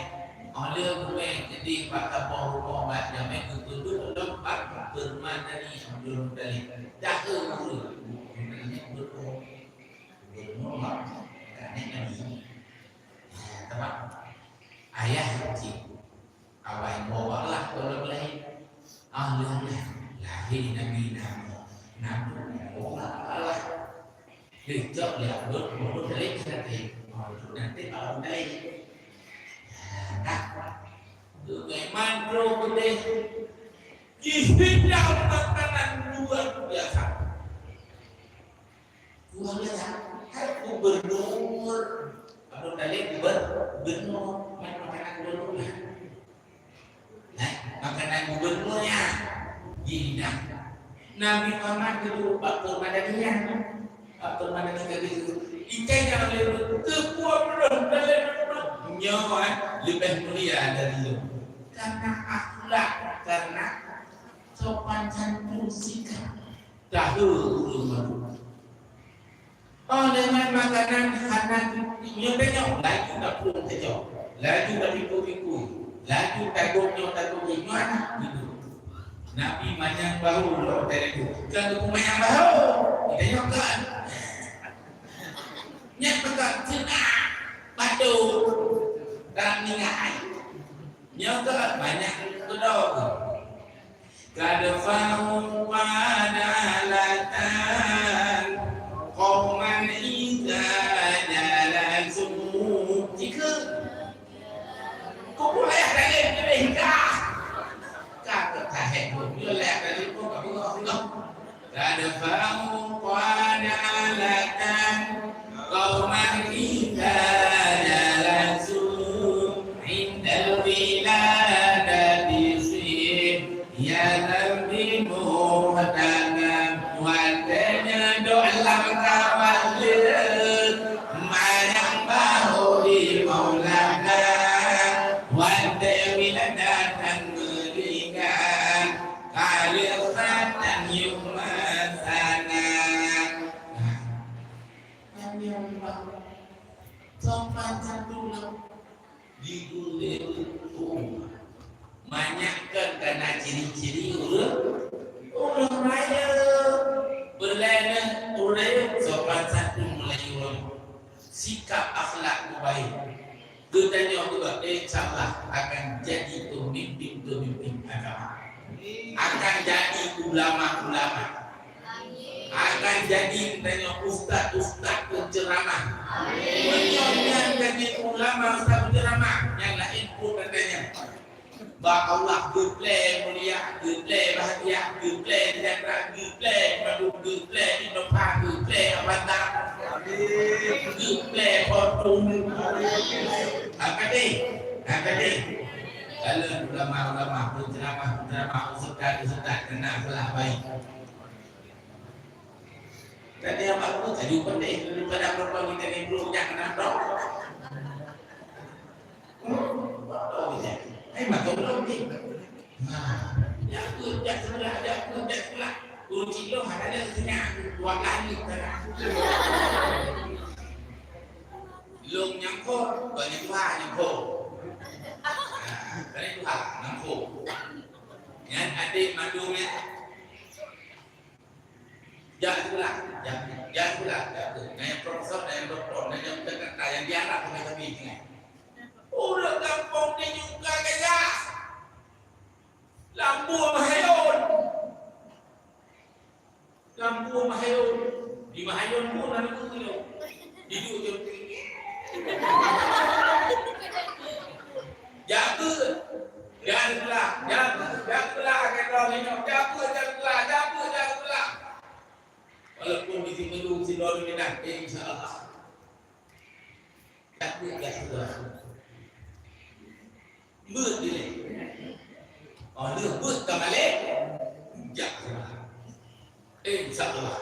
Speaker 1: họ lương mê đi vào tập bồ bồ bạc và mẹ cứ bước lớp bắt từ man ra đi Abdul Talib đã cứ người bước cô bước nó mất cả nên là gì các bạn ayah chị awal bawa lah kalau lain lương này là khi Nabi nam Allah thì chớp là bước một bước lấy ra thì nanti ở đây được ngày mai pro đây hidau makanan luar biasa hai gubernur Abdul Talib gubernur makanan gubernur makanan gubernurnya hidang Nabi Muhammad itu bakal madaninya atau mana kita itu ikan yang lebih terkuat dalam nyawa lebih mulia dari itu karena akhlak karena sopan santun sikap dahulu dengan makanan anak nyonya lagi tak pun terjauh lagi tak pikir lagi takutnya mana gitu Nabi banyak bahu loh dari itu kalau banyak bahu kita nyokan nhắc với con chữ bắt đầu đang như ngại nhớ các bạn nhắc cái đó kadfahum wadalatan qauman idza jalasu chỉ cứ cũng lẹ ra lên cái đỉnh ca được thả hẹn một như lẹ ra lên cũng không kadfahum wadalatan qauman idza jalasu indal wiladati ya nabi muhtanan wadanya do'lam kawalid mayang bahu di maulana wadanya wiladatan merikan kalifatan yumasana sopan santun digulir banyakkan karena ciri-ciri orang raya berlena orang sopan santun Melayu sikap akhlak baik katanya juga insyaallah akan jadi pemimpin agama akan jadi ulama-ulama akan jadi tanya ustaz penceramah menyonya jadi ulama ustaz penceramah yang lain pun katanya bah Allah geplay mulia geplay bahagia geplay sejahtera geplay madu geplay inopa geplay avatar geplay fortune apa deh kalau ulama penceramah ustaz kena belah baik. Tadi yang baru tadi pandai daripada perempuan kita ni belum jangan dok. Maka belum ni. Jangan sebelah. Uji lo ada senyap dua kali. lung nhắm khô và những hoa nhắm khô. Cái này là nhắm khô. Nhá, adik mandungnya. Jangan pula, jangan pula. Naya profesor, naya doktor, naya kata yang diarah kami kami ini. Udah kampung ni juga kaya. Lampu Mahayun. Lampu Mahayun. Di Mahayun pun ada tu. Hidup je. Jaga. Jangan pula. Jangan pula kata ni. Jaga pula. Walaupun di sini dulu si Doni menang, insyaAllah. Tak pula. Bước đi lên. Lương bước cầm lên. Jangan. InsyaAllah.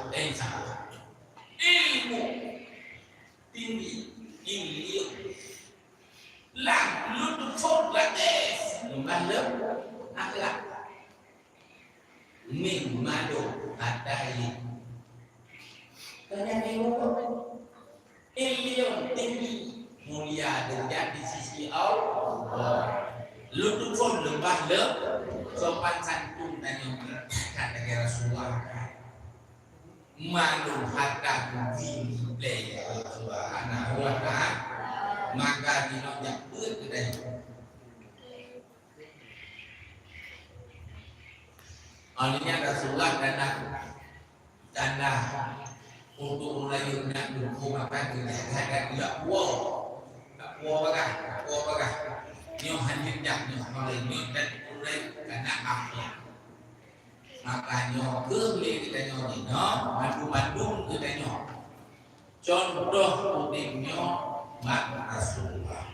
Speaker 1: Ilmu tinggi, ilmu. Làm luôn được phốt là thế. Đừng ban lớp. Akhlak. Mình mà đủ ada ini. Tanya ilmu tinggi mulia derajat di sisi Allah. Lutut pun lembah lep sopan santun dan yang kata Rasulullah. Malu harta tinggi dari Allah Subhanahu wa Ta'ala. Maka dinojak kedai. Alihnya Rasulullah dan untuk melayu nak dukung apa kita ada tidak puas bagah nyo hanya jak nyo melayu dan mulai karena apa maka nyo kembali kita nyo ni madu kita nyo contoh uniknya mak Rasulullah.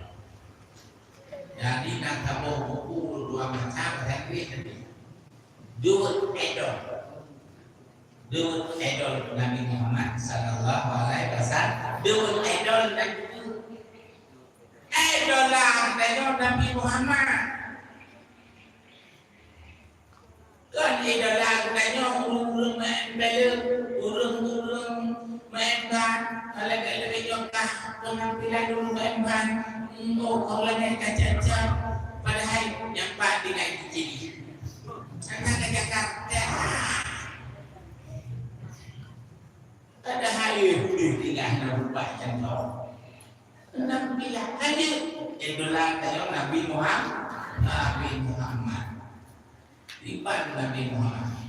Speaker 1: Jadi nak tahu buku dua macam teknik tadi dua idol Nabi Muhammad sallallahu alaihi wasallam. Dua idol Nabi Muhammad. Kan idola katanya urung main bela, urung main alat-alat jongkah penampilan urung main kalau naik kaca padahal yang pak dinaik jadi. Anak ke Jakarta. Ada hari tinggal nampak contoh. Nabi lah ada idola tayo Nabi Muhammad. Lipat Nabi Muhammad.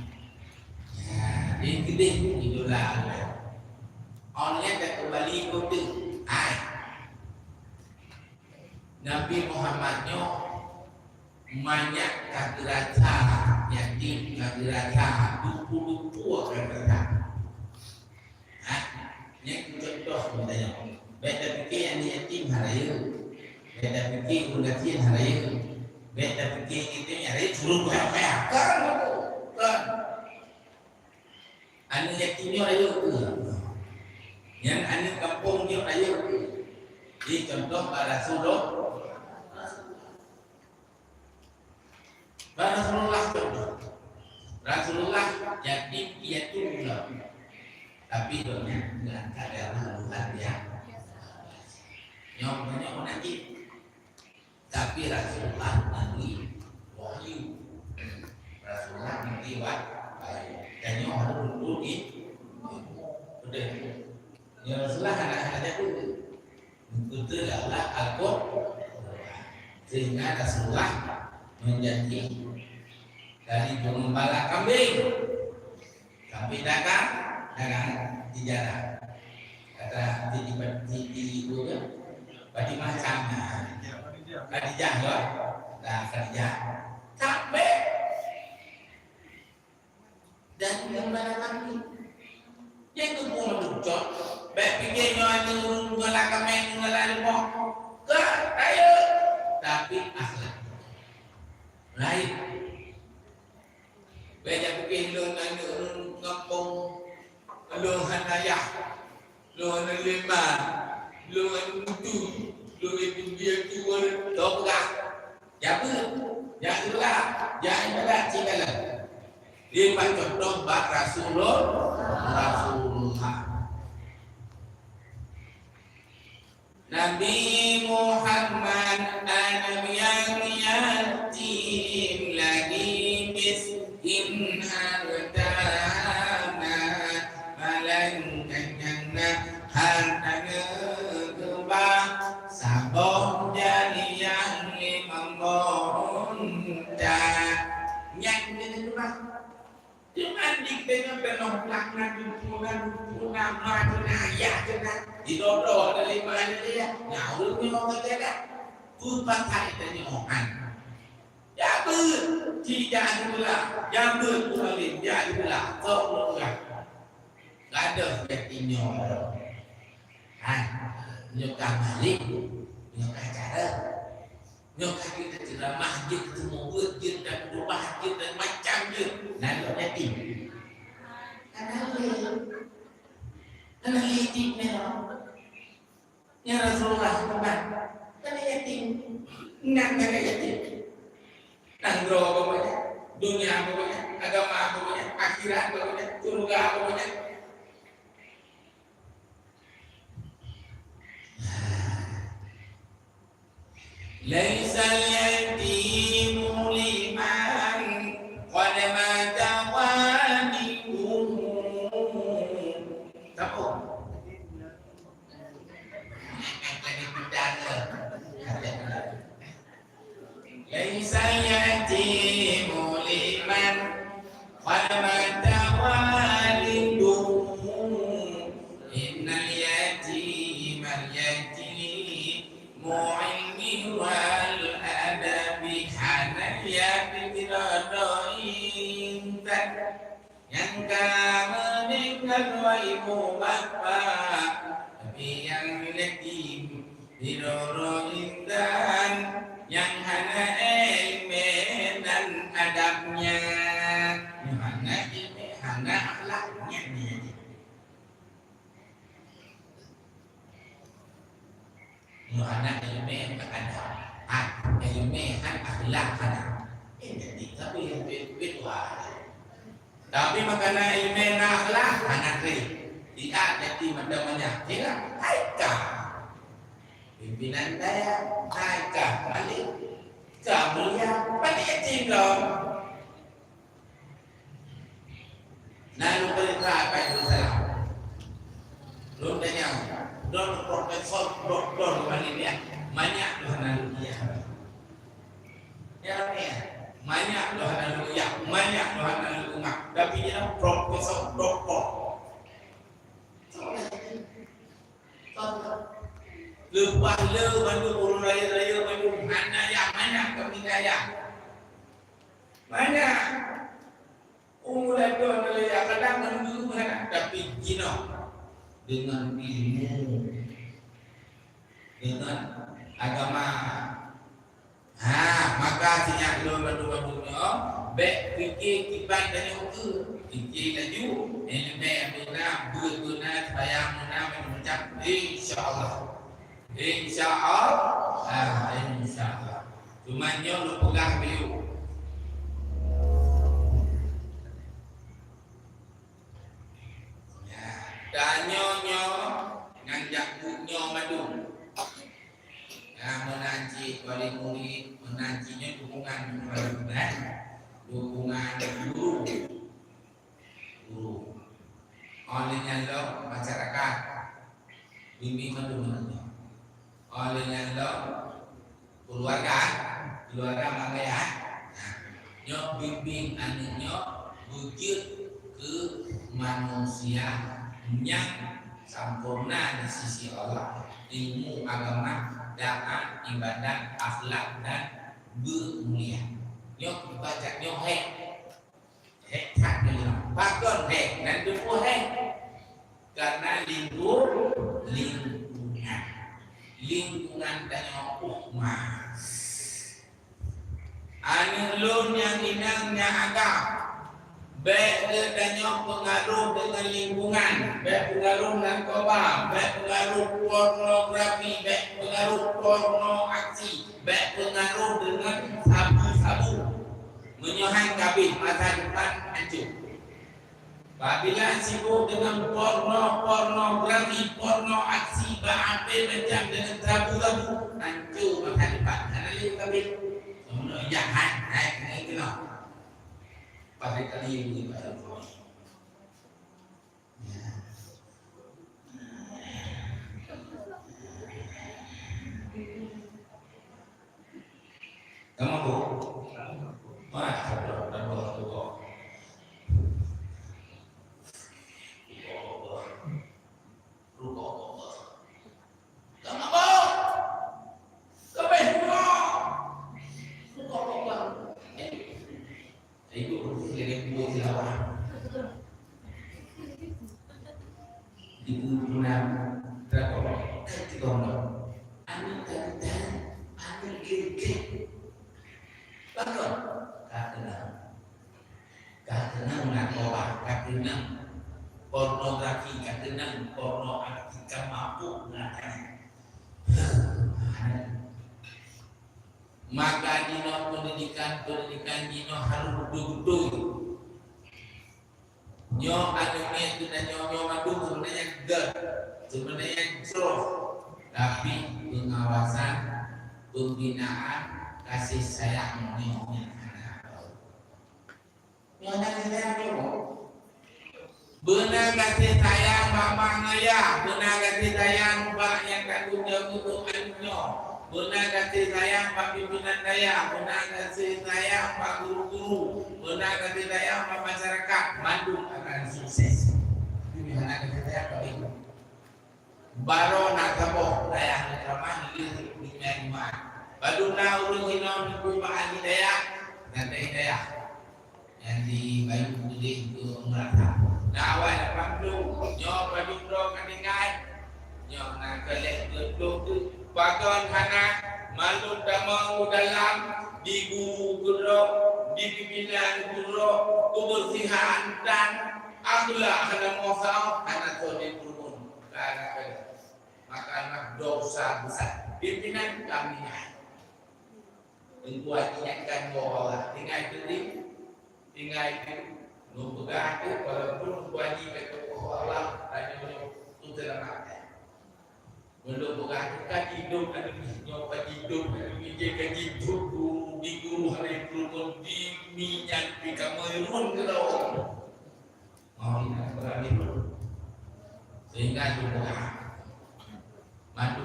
Speaker 1: Dia gede idola. Orangnya tak kembali kota. Nabi Muhammadnya banyak kata yatim kata 20 tua kata. Yang contoh katanya. Beta fikir yang yatim haraya. Beta fikir ulatin haraya. Beta fikir kita haraya suruh bayar. Kan. Anak yatimnya haraya ke? Yang anak kampungnya haraya ke? Ini contoh para Rasulullah. Rasulullah yatim pula. Tapi doanya enggak ada luar biasa. Nyomnya nanti. Tapi Rasulullah nanti wahyu. Rasulullah nanti wahyu. Dan nyom dulu di. Udah. Ya Rasulullah ada dulu. Betul adalah Al-Qur'an. Sehingga Rasulullah menjadi dari pengembala kambing. Kambing dagang dijarah. Kata di ibu ya. Bagi macam Khadijah ya. Nah, Khadijah. Sampai dan gembala kambing. Yang tu pun lucut. Baik fikirnya ini gembala kambing ngelalu mau. Ke ayo. Tapi akhlak. Lain. Banyak fikir lu ngapung lu hanayah, lu hanalima, lu hanutu, lu itu dia tua dokah. Janganlah cikalah. Dia contoh bak Rasulullah. Nabi Muhammad Adam yang yatim lagi miskin hartana malangkan jannah hartanya kebah sabon jariah limang bonda nyak ni rumah jangan dikena penuh pelakna dukungan macuna ayah kena didodo dari mana dia nyaurnya orang kata pun pakai tanya orang ya ber tidak pula ya ber paling ya pula sok pula enggak ada yakinnya nyokap balik nyokap cara nyokap kita tidak masjid semua masjid dan rumah masjid dan macam je nak yatim anak yatim ya Rasulullah teman anak yatim nak yatim nangro apa banyak dunia apa banyak agama apa banyak akhirat apa banyak surga apa banyak laisa yatimu liman qad mata waliduhu tahu laisa yatimu liman qad mata waliduhu innal yatima mu'inni wal adabi hanaya birada'in yang kamu dengan wa ibu bapak tapi yang yatim birada'in dan yang hana ilmu dan adabnya hana ilmu hana akhlaknya Muhammad ilmu yang ada, ilmu yang akhlak ada. Jadi tapi yang berdua. Tapi makana ilmu yang akhlak anak dia jadi macam-macam. Tidak, haika. Pimpinan saya, haika balik. Kemudian balik tinggal. Lalu perintah apa itu salah? Lu tanya. Don profesor doktor balik dia banyak dohan dia ya ni banyak dohan dia banyak dohan umat tapi dia profesor doktor lepas le bantu urus raya bantu mana yang banyak kemingaya banyak umulai dohan raya kadang menunggu mana tapi jino dengan ilmu dengan agama maka sinya lo bantu-bantunya baik fikir kibat dan ukur fikir laju ilmu guna berguna bayang guna macam insyaallah cuma nyo lu pegang beliau dan nyo ngajak nyo madu menanci wali murid menancinya dukungan dukungan guru olehnya lo masyarakat bimbing madu olehnya lo keluarga mangga nyo bimbing anaknya wujud ke manusia yang sempurna di sisi Allah ilmu agama dakwah ibadah akhlak dan bermulia nyok baca nyok hek tak dalam pakon hek dan dupu hek karena lingkungan dan ummah anilun yang inangnya agak baik adanya pengaruh dengan lingkungan, baik pengaruh narkoba, baik pengaruh pornografi, baik pengaruh porno aksi, baik pengaruh dengan sabu-sabu, menyohang kabin masa depan hancur. Apabila sibuk dengan pornografi, porno aksi, macam dengan jahat, itu lah. Pada kali ini pada Allah. Kamu tu, pornografi katakan pornografi mampu mengatakan maka dino pendidikan dino harus betul-betul nyo anime itu dan nyo madu sebenarnya gel sebenarnya jauh tapi pengawasan pembinaan kasih sayang nyo benar kasih sayang mama ayah, benar kasih sayang pak yang tanggung jawab untuk anaknya, benar kasih sayang pak pimpinan daya, benar kasih sayang pak guru-guru, benar kasih sayang pak masyarakat, Bandung akan sukses. Ini benar kasih sayang pak ibu. Baru nak kaboh daya ramah di dunia. Badung na urung hinom di Pak Haji Daya dan Daya yang di Bayu Budi itu merata. Nah, awal Bandung, nyok Bandung do kaningai, nyok nak kelek gedung tu, bagon hana malu damang dalam di guru, di pimpinan guru, kebersihan dan akhlak hana mosau hana todi turun, maka dosa besar. Pimpinan kami membuat ingatkan bahwa tinggal itu mempegang itu walaupun kewajiban Allah hanya untuk selamatkan. Belum pegang kan hidup ada nyoba hidup menjaga hidup di guru hari turun di minyak di kamerun ke laut. Mau ini berani sehingga juga madu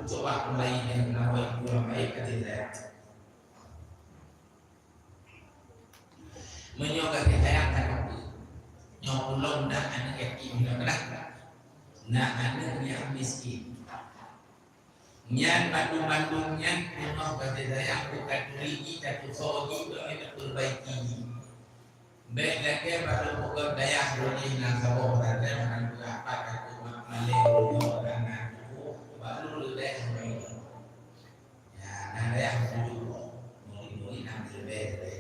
Speaker 1: coba mulai yang namanya kurang baik ketika menyoga kejayaan nyolong dan anak yatim nak anak yang miskin nyan madu nyan menyoga kejayaan bukan rigi tapi soji doa perbaiki baik lagi baru pukul daya boleh nak sabuk dan dengan apa kata malay dan baru leleh ya ada yang muli nak lebih.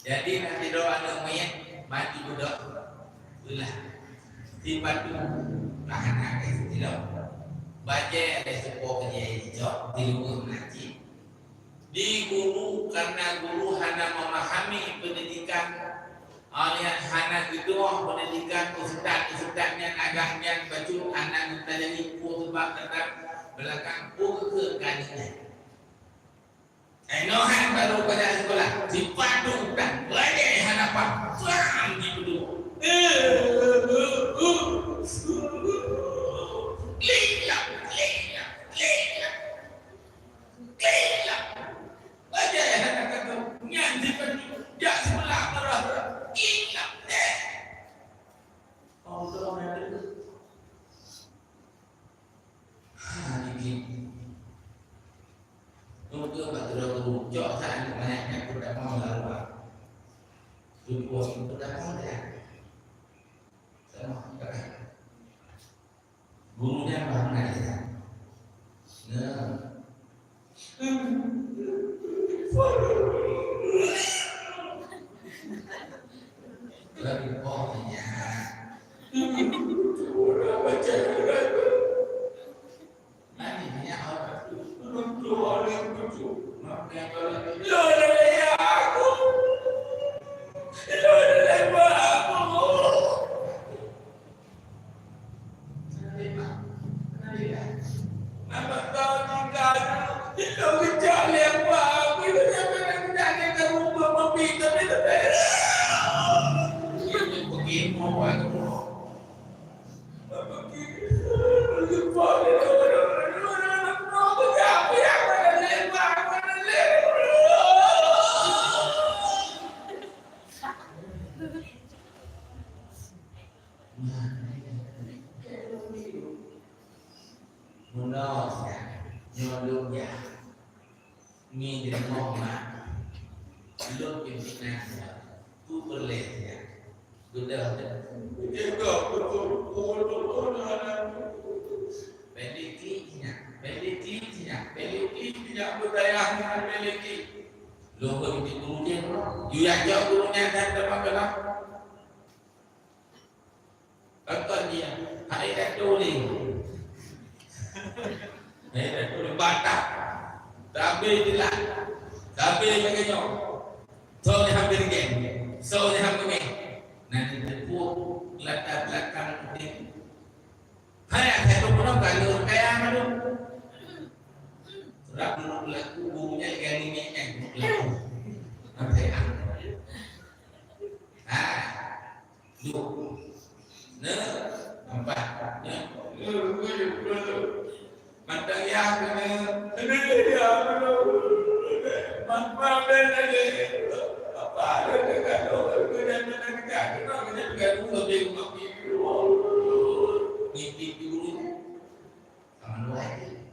Speaker 1: Jadi nanti doa mayat mati budak belah di batu tahan agak tidak baca ada sebuah kejadian hijau di luar nanti di guru karena guru hanya memahami pendidikan alias hanya gitu pendidikan ustadnya agaknya baju anak kita jadi sebab tetap belakang ke kajian. Enohan baru pada sekolah di Bandung dan lagi hanapan bang gitu lihat aja ya kata nyanyi Bandung ya sebelah marah ingat deh Allah ada ini untuk betul jauh sana banyaknya sudah mau lalu tujuan sudah mau ya sama gurunya bangga ya lebih pokoknya udah baca nanti banyak orang untuk orang itu makanya kalau ya aku Munosnya nyolongnya mi di rumah lu pimpinannya tu berlehnya sudah juga betul bediknya budayanya bediki lu begitu gurunya you yang jauh gurunya dan depan belakang katanya hai dah tulis Batak, tapi tidak, tapi bagaimana? So ni hampir geng, so ni hampir geng. Nanti tepuk latar belakang ini. Hai, saya tu pun kalau kaya mana? Sudah dulu laku burunya gani geng. Nanti dua, empat, Mantang yang ini dia mampu lagi apa ada kalau kita juga lebih mimpi dulu sama lagi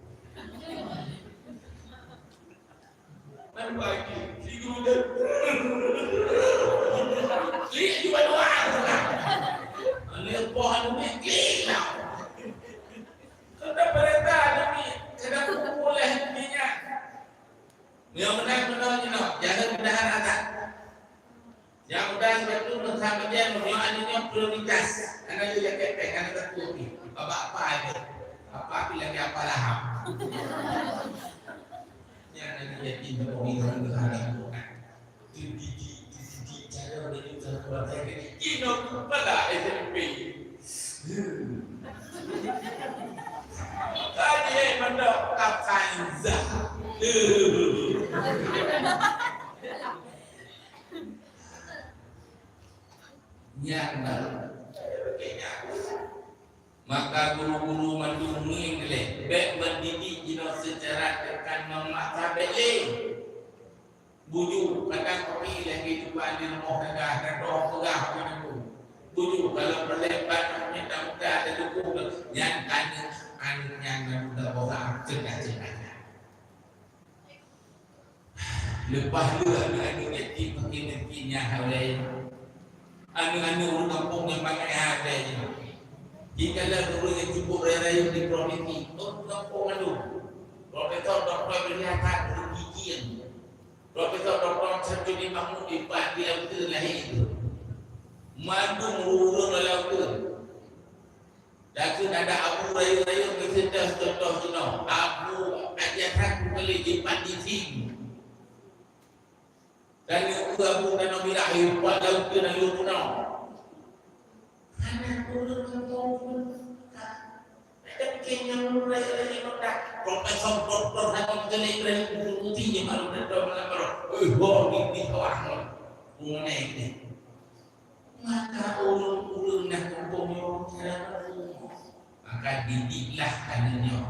Speaker 1: lagi si guru dan lihat juga doa lihat pohon ini sudah perintah demi sedang boleh minyak. Yang benar-benar jangan pindahan atas. Yang mudah betul bersama dia menyoalnya prioritas. Karena dia kepek karena tertutup. Apa itu? Apa lagi apa lahap? Yang dia pindah orang dengan bukan. Di cara dia terbuat kayak ini pada SMP. Tadi mendapatkan zah. Nyata. Maka guru-guru mendungi baik mendidik jino secara tekan memaksa beli. Bujuk kadang kopi lagi cuba di rumah negara doh pegah begitu. Bujuk kalau berlebat minta muda ada dukung yang tanya yang muda orang cerdas-cerdasnya. Lepas tu anu jadi mungkin-mungkinnya oleh anu orang kampung yang pakai ada je. Jika dulu yang cukup raya di provinsi, kampung anu. Profesor Dr. Berlihat gigian. Profesor Dr. Syarjudi Mahmud di Abdul lahir itu. Madu merurung lalu tu. Dan ada Abu Raya bersedah contoh sino. Abu ajaran kembali di Pandisi. Dan yang Abu dan Nabi Rahim pada ukir dan yuruna. Anak urut pun ada kenyang raya noda. Profesor Dr. Hakam Jalil Rahim Utinya malu dan doa di kawasan mengenai ini. Maka ulun-ulun nak kumpul maka didiklah kanannya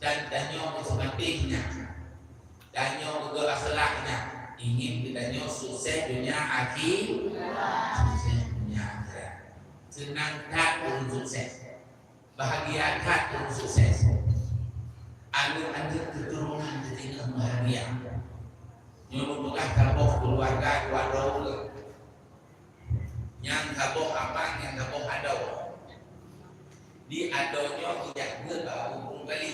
Speaker 1: dan tanya sebatiknya tanya ke akhlaknya ingin kitanya sukses dunia akhir sukses dunia akhirat senang tak urun sukses bahagia tak urun sukses anu-anu keturunan ketika bahagia nyuruh kabok keluarga yang kabok apa yang kabok adau di adaunya tidak berapa hukum kali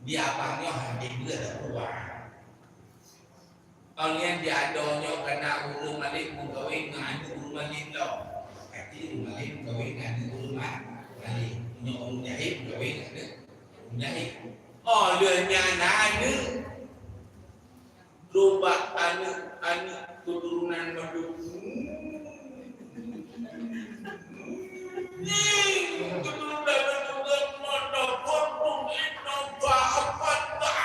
Speaker 1: di abangnya hampir berapa orang yang di adaunya karena urut malik mengkawin dengan urut malik tau kaki urut malik mengkawin dengan urut malik punya urut jahit mengkawin dengan urut jahit oh dia ada lupa anu keturunan mendukung keturunan mendukung monopon innova apata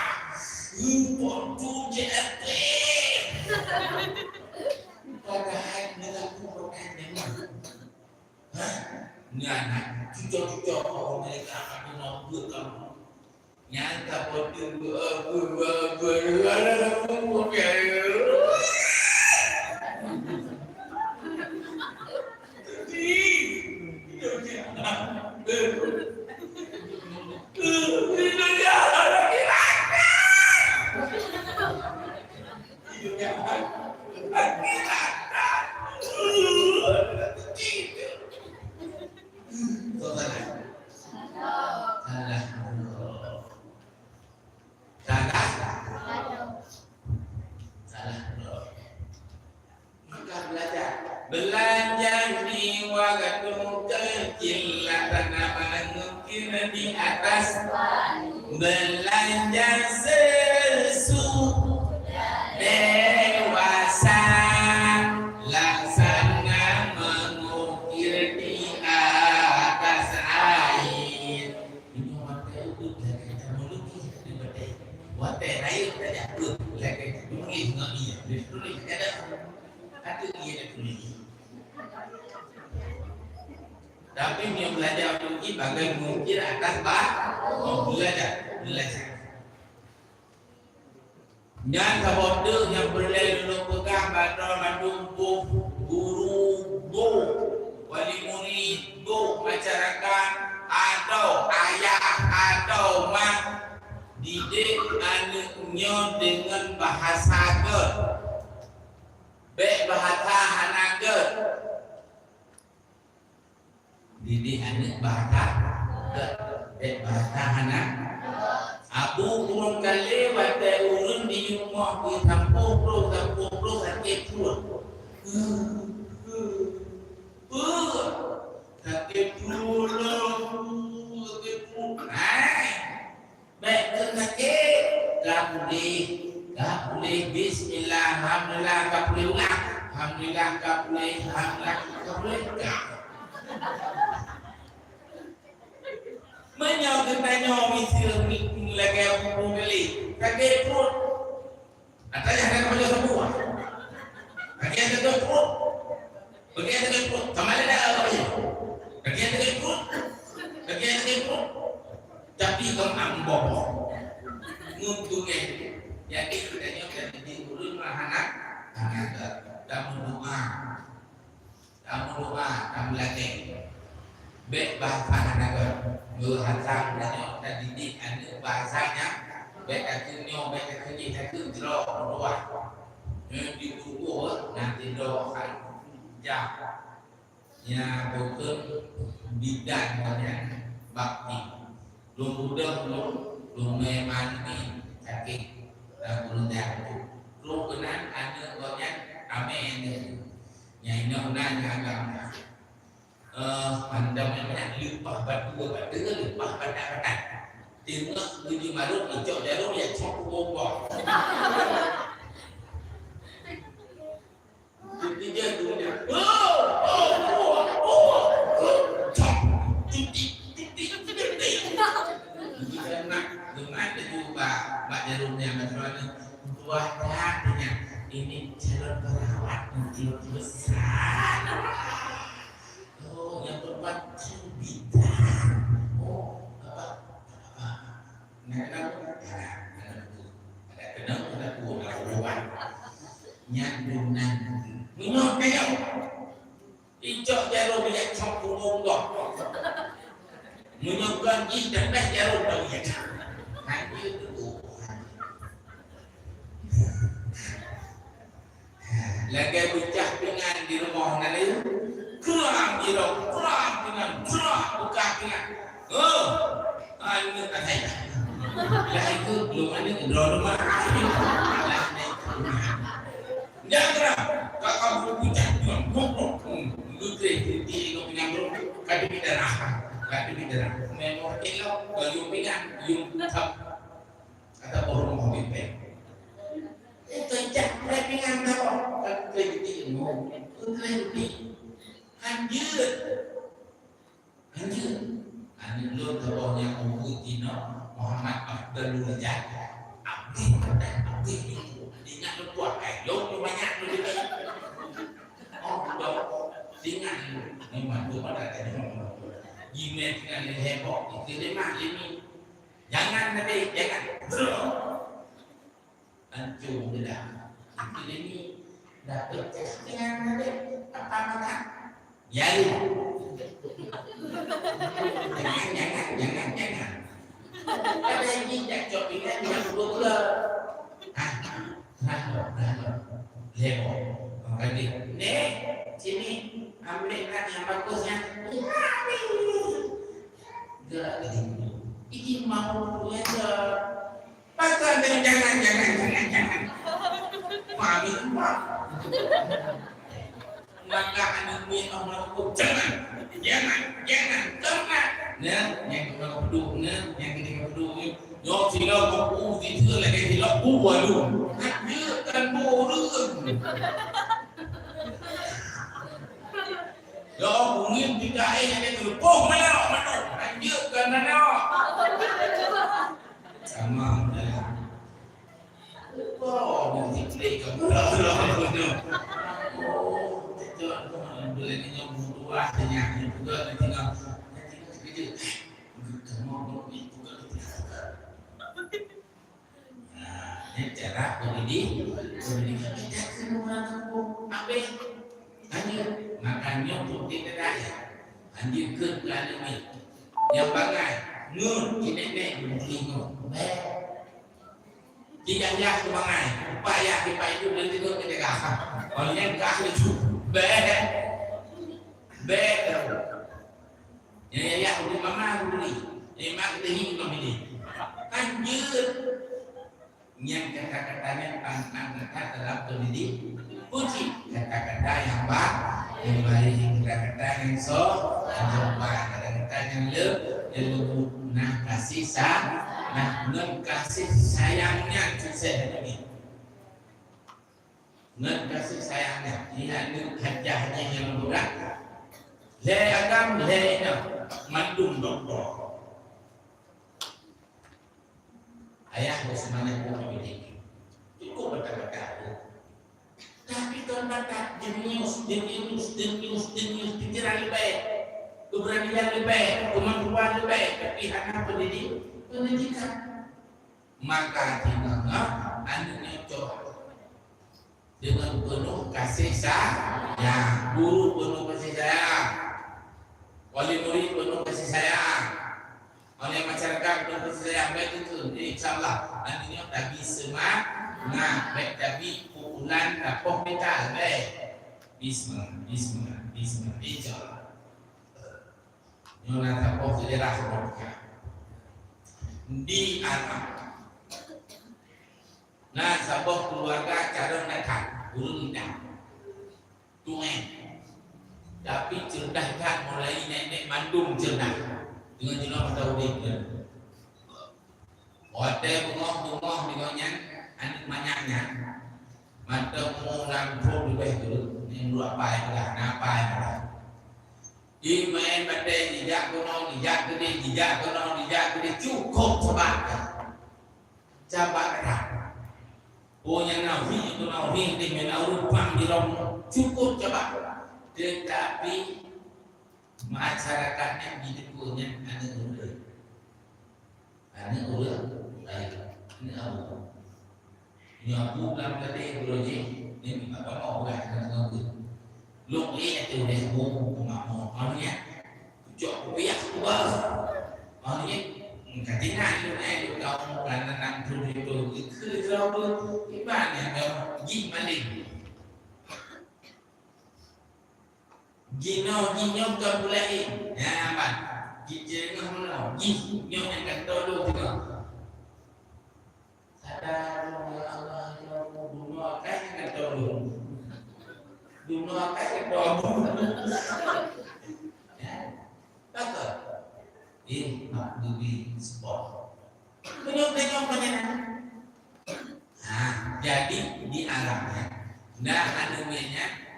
Speaker 1: pontu JRT padahal dengan kumpulan memang nyana cucok-cucok orang mereka akan nombor kamu nyata pontu salah. Salah. Salah. Salah. Maka belajar. Belajar di waktu kecil karena mungkin di atas. Belajar sesudah dewasa. Laksana mengukir di atas air. Ini waktu itu lagi teknologi di batai. Waktu air tidak ada lagi teknologi nggak iya. Teknologi ada. Ada dia teknologi. Tapi dia belajar mungkin bagai mungkin atas belajar. Yang kabodo yang berlai dulu pegang badal mandumpuh guru go wali murid go masyarakat atau ayah atau mak didik anaknya dengan bahasa ke baik bahasa hanaga didik anak bahasa ke baik bahasa hanaga Abu kurang kali batai urun di rumah di tampung pro sakit perut. Sakit perut. Baik sakit. Tak boleh. Bismillah, alhamdulillah, tak boleh ulang. Alhamdulillah, tak boleh. Menyau ketanya misil lagi aku beli kakek perut katanya akan kerja semua kakek ada perut sama ada apa ya kakek ada perut tapi kau ambok nguntungnya jadi katanya jadi urut anak kamu doa kamu latih baik bahasa anak berhasang dan didik anak bahasanya baik katanya jerok doa di buku nanti doa jam ya betul bidan banyak bakti belum muda belum memani sakit dan belum jatuh belum kenal anak banyak amin yang nanya agama pandang yang banyak lupa batu lupa pada tengok bunyi marut hijau jarum yang cok bobok jadi dia dunia cok titik nak dengan juga mbak jarumnya macam tua artinya ini calon perawat nanti besar yang berbuat bidang. Nyandunan minyak kayak hijau jarum yang campur monggo minyak ganji dan dah jarum banyak hanya itu lagi bicah dengan di rumah nanti kurang dengan buka dengan anu katanya lah itu belum ada rumah jangan kalau bicah ngomong lu kritik kau punya belum kadi bidarah memang elok kalau pingan yung kata orang mau pimpin itu jangan pingan kau kritik ngomong kritik Anjir lu tahu yang Tino Muhammad Abdul Wajah Abdi ingat lu buat lu banyak lu juga ingat lu memang lu pada gimana dengan heboh itu lemah ini jangan hancur dah itu ini dapat dengan nanti apa jangan ada yang tidak copingan yang betul heboh makanya nih sini ambil yang bagusnya mau aja. Pasal jangan. Mami apa? Maka anaknya orang aku jangan. Nè, yang kita berdua, yang kita berdua. Yo sila aku di tu lagi sila aku baru. Dia kan bodoh. Yo mungkin tidak ada tu. Oh mana? Dia kan mana? Sama dah. Oh, nanti kita boleh ni yang berdua tanya juga nanti nak kamu itu kalau tidak ini cara pendidik kita semua apa hanya makannya putih kedaya hanya kerana ini yang bagai nur nenek mungkin tidak ya semangat payah itu belum tentu kejaga kalau yang kah itu ya udah mama beli mak kita hidup ini anjir yang kata-katanya kata dalam pendidik puji kata-kata yang baik kata-kata yang yang baik kata-kata yang lebih nah kasih kasih sayangnya saya ini kasih sayangnya lihat hajahnya yang berat le agam le mandum doktor ayah bersemangat pendidik cukup betul-betul tapi kalau kata jenius pikiran lebih baik keberanian lebih baik kemampuan lebih baik tapi anak pendidikan maka tinggalnya anaknya coba dengan penuh kasih sayang guru penuh kasih sayang wali murid penuh kasih sayang oleh masyarakat penuh kasih sayang baik itu insyaAllah nantinya tapi semangat baik tapi pukulan tapok kita baik bismillah insyaAllah nyona tapok sejarah mereka di alam nah sebuah keluarga cara datang guru tidak tuan tapi cerdas kan mulai nenek mandung cerdas dengan jelas tahu dia hotel bungah dengan anak manyaknya mata mulang pro lebih dulu ini dua pai lah napai lah di main badai dijak gede cukup sebab kata oh yang nawi dengan rupang di rom cukup coba tetapi masyarakatnya hidupnya anak ular baik ini aku bilang tadi broji ini apa mau kan lúc ấy từ đây bố mà họ nhé chọn biết quá họ nhé cả tiếng Anh lúc này lúc đầu là nằm thôi cứ đâu cái bạn này đâu gì mà liền gì nhau cho mulai ya bạn gì chơi không nào gì nhau yang kan tôi luôn thì sadar Allah dunia cái kan tôi luôn dunia cái tôi betul ini Nabi sport penyok jadi di alamnya nah anunya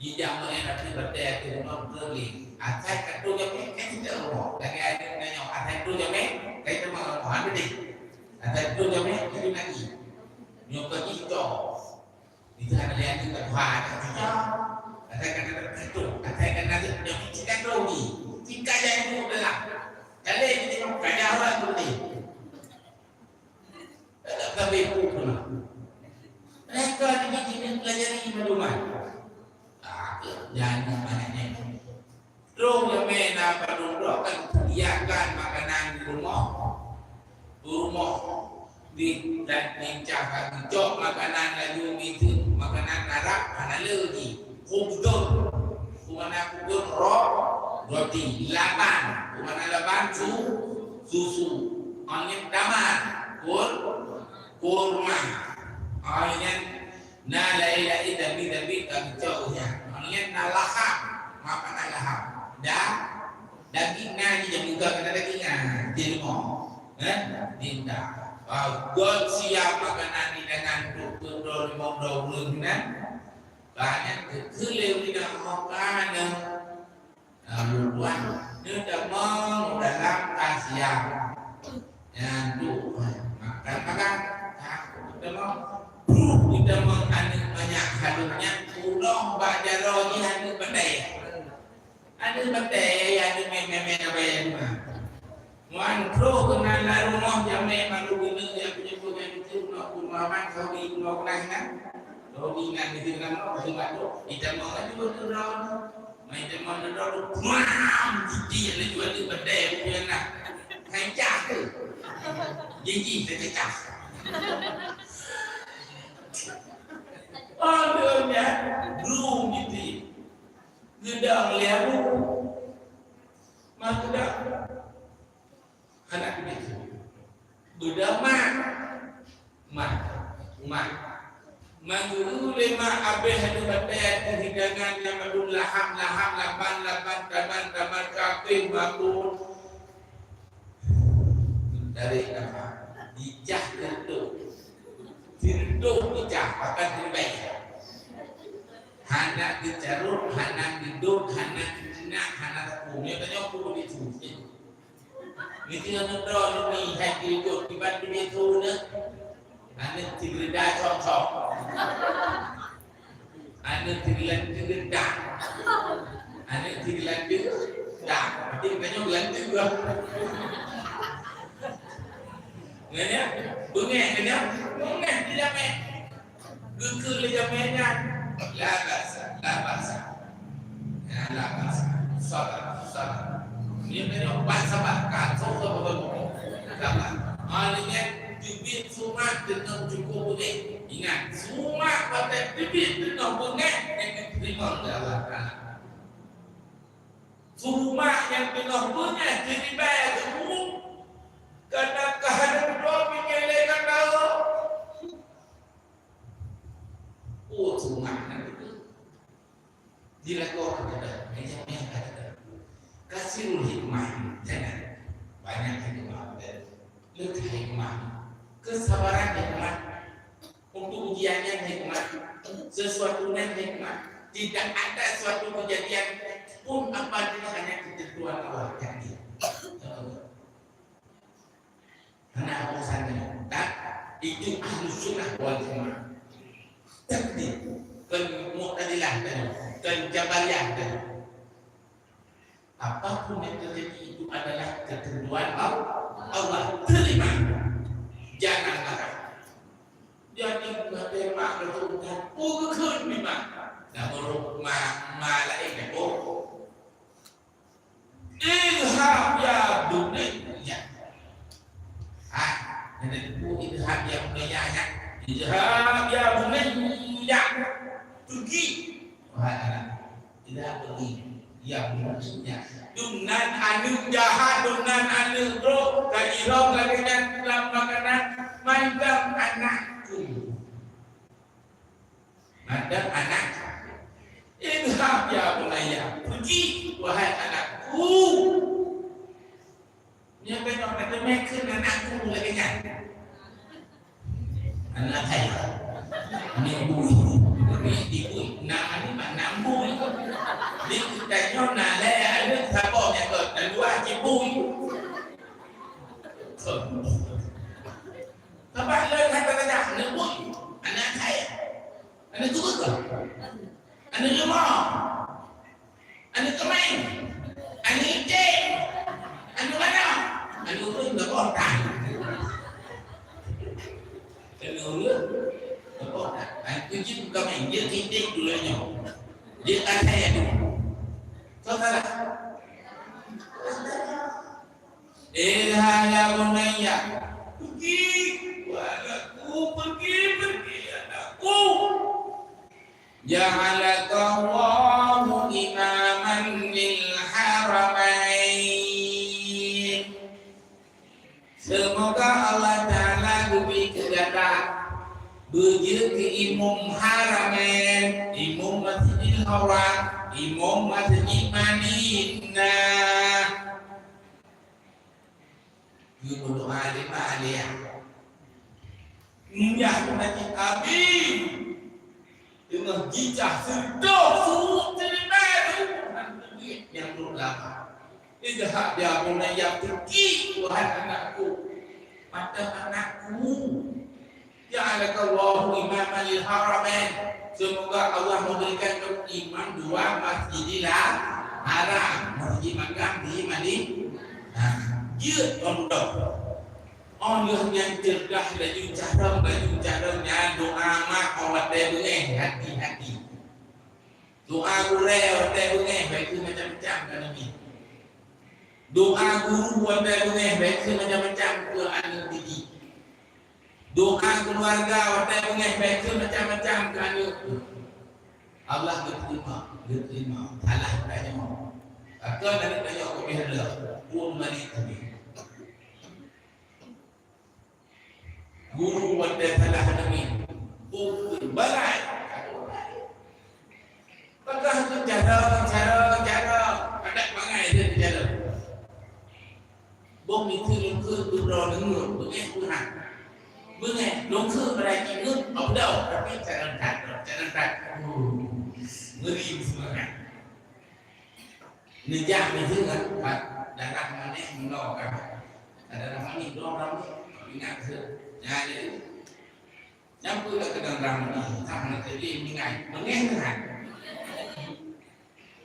Speaker 1: di jamu enak berdaya itu non berli asal kado jamnya tidak roh lagi ada nanya asal kado jamnya kita mau apa deh asal kado jamnya itu lagi nyokap itu itu ada yang kita buat asal kado yang kita grogi jika yang itu adalah kalau ini cuma kerja orang berli tapi pun mereka ini pelajari maluman jangan maknanya dong yang mana pada kan sediakan makanan di rumah di dan mencahkan jok makanan lagi itu makanan Arab mana lagi kubur mana kubur roti laban mana laban susu Angin taman, kurma. Angin nalai tapi jauhnya. Angin nalaham, makan nalaham. Dah daging nani yang juga kena dagingnya. Jadi mau, tidak. God siap makanan ini dengan tutur mau banyak kelebihan tidak makan luan dia dah mau dalam Asia yang tu makan kita mau anu banyak halunya pulang baca roh ni anu badai anu meme apa yang wan pro kena lalu mau jamai malu guna yang punya itu nak kumaman kau di kumaman kan. Kalau ingat itu kan orang tu, kita mau lagi berdoa, kita mau berdoa, mam, dia lagi berdoa berdaya punya nak, kancah tu, janji tercecah. Adanya belum gitu, gedang liaru, maka dah, anak itu, berdamai, mat. Manguru lima abeh hadu batai hidangan yang madun laham laban taman kaping bangun dari apa dijah tirdo dijah pakai terbaik hana dicarut hana diduk hana dinak hana punya tanya aku itu itu yang nodol ni hati itu tiba itu ne ane tigredah cocok ane tigredah ane tigredah tapi kayaknya gelantung juga ngenya bengek di jamai gengkel di jamainya la bahasa sabar ini kayaknya bahasa kacau sabar alihnya bibit sumak dengan cukup bunyi. Ingat, sumak pada bibit dengan bunyi yang diterima oleh Allah Ta'ala. Sumak yang dengan bunyi jadi bayar semua. Kerana kehadiran dua menyelekan tahu. Oh, sumak nanti. Dilakukan kepada yang ada. Kasihul hikmah. Jangan. Banyak hikmah. Lebih hikmah. Kesabaran hikmat untuk ujiannya hikmat sesuatu yang hikmat tidak ada suatu kejadian pun apa itu hanya ketentuan Allah jadi karena urusannya tak itu ahlus sunnah wal jamaah takdir dan mu'tadilah dan jabariyah apapun yang terjadi itu adalah ketentuan Allah terima. Jangan marah. Jadi bagaimana Tuhan? Bukan memang. Namun malaikat itu. Ilham ya dunia. Nanti ilham ya dunia. Ilham ya dunia. Pergi. Tidak pergi. Ya maksudnya. Dunan anu jahat, dunan anu bro, kajirong lagi dan dalam makanan, mandam anakku, mandam anak, ilham ya bunaya, pergi wahai anakku, yang benar kata mereka anakku lagi kan, anak saya, ibu, nama ni mana ibu, ni kita nyona le. Sabon yang kedua cipung. Sebab le kata-kata nebut anak saya. Anak juga. Anak lemah. Anak kemain. Anak ijek. Anak mana? Anak urut tak botak. Anak urut tak botak. Anak ijek bukan main. Dia ijek dulunya. Dia tak saya dulu. Saudara. Ya bunayya pergi anakku pergi anakku ja'alakallahu imaman lil haramain Semoga Allah Ta'ala beri kejadah berjaya ke imam haramain, imam Masjidil Haram, imam Masjid Madinah. Dia berdoa alih-alih. Nyah Masjid Abi dengan gijah sedap suruh terima tu yang berlama. Ijah dia mulai yang tinggi Tuhan anakku, mata anakku. Ja'alakallahu imaman lil haramain. Semoga Allah memberikan kau imam dua Masjidil Haram, Masjid Makkah di Madinah. Dia tondok. Orang yang cerdas laju cara doa mak awak tebeng hati-hati. Doa gurau awak tebeng baik macam-macam kan ini. Doa guru awak tebeng baik macam-macam ke anak didik. Doa keluarga awak tebeng baik macam-macam ke anak. Allah diterima. Allah tanya. Akan ada tanya aku biarlah. Pun mari kami. Guru pada salah demi balai. Apakah itu cara ada bangai dia cara. Bom itu lungker duduk dengar bengai Tuhan. Bengai lungker berarti ngut abdau tapi cara tak. Ngeri semangat. Nejak itu kan darah manis menolak. Darah manis dorang ingat ke. Jadi, nyampu tak kena ramai, tak nak jadi mingai, mengenai.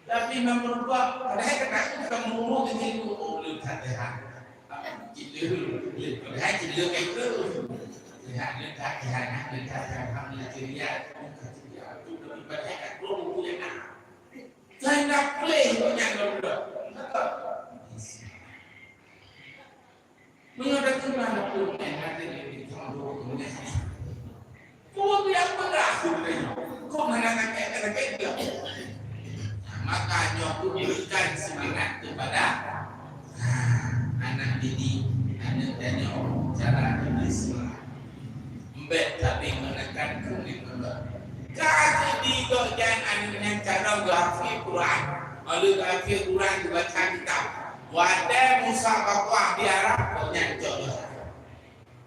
Speaker 1: Tapi memperbuat, kadang-kadang kita mulu jadi lu tak terhad. Cilu, kadang cilu kayak itu, lihat lu tak terhad, lu tak terhad, lu ceria, tu lebih banyak kat belum punya nak. Saya nak play banyak dulu. Mengadakan mana pun yang ada di kau yang berasal kau mana nak dia. Makanya aku berikan semangat kepada anak didik, anak tanya cara Islam. Mbak tapi menekan kulit mbak. Kasih di dojan anak cara berhafal Quran. Lalu berhafal Quran dibaca kitab. Wadah musabaqah di Arab banyak contoh.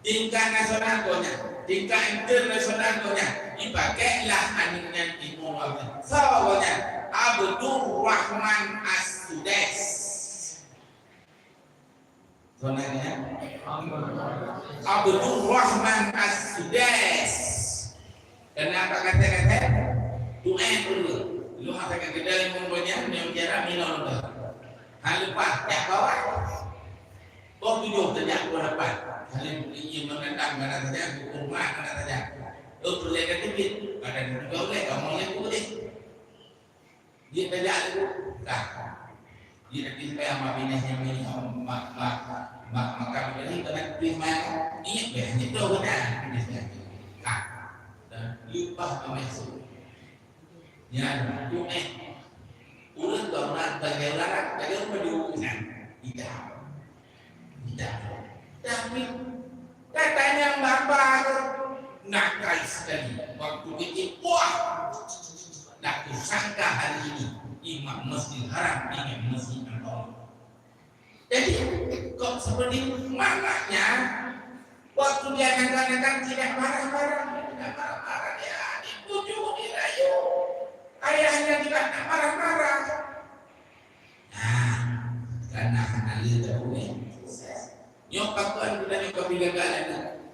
Speaker 1: Tingkat nasional banyak, tingkat internasional banyak. Dipakailah anunya di mulut. Soalnya Abdul Rahman As-Sudais. Sonanya Abdul Rahman As-Sudais. Kenapa kata-kata? Tuan dulu. Lu katakan kedai mempunyai menjara minum tu. Hal lepas tak bawa. Kau tujuh sejak berapa? Hal ini menentang mana saja, rumah mana saja. Boleh kata bit, ada juga boleh. Kamu yang boleh. Dia tajak tu, tak. Dia nanti supaya mabinah yang ini maka ini kena terima. Ingat hanya tu benar. Tak. Dan lupa masuk. Ya, tu urut orang bagaimana berdua tidak. Tapi katanya Bapak nakal sekali waktu itu. Wah, nak sangka hari ini Imam Masjid Haram ingin Masjid Nabawi. Jadi kok seperti maknanya waktu dia akan tidak marah-marah dia dipujuk dirayu. Ayahnya juga tak marah-marah. Karena ahli dahulu nyok pakuan kita nyok pilgalan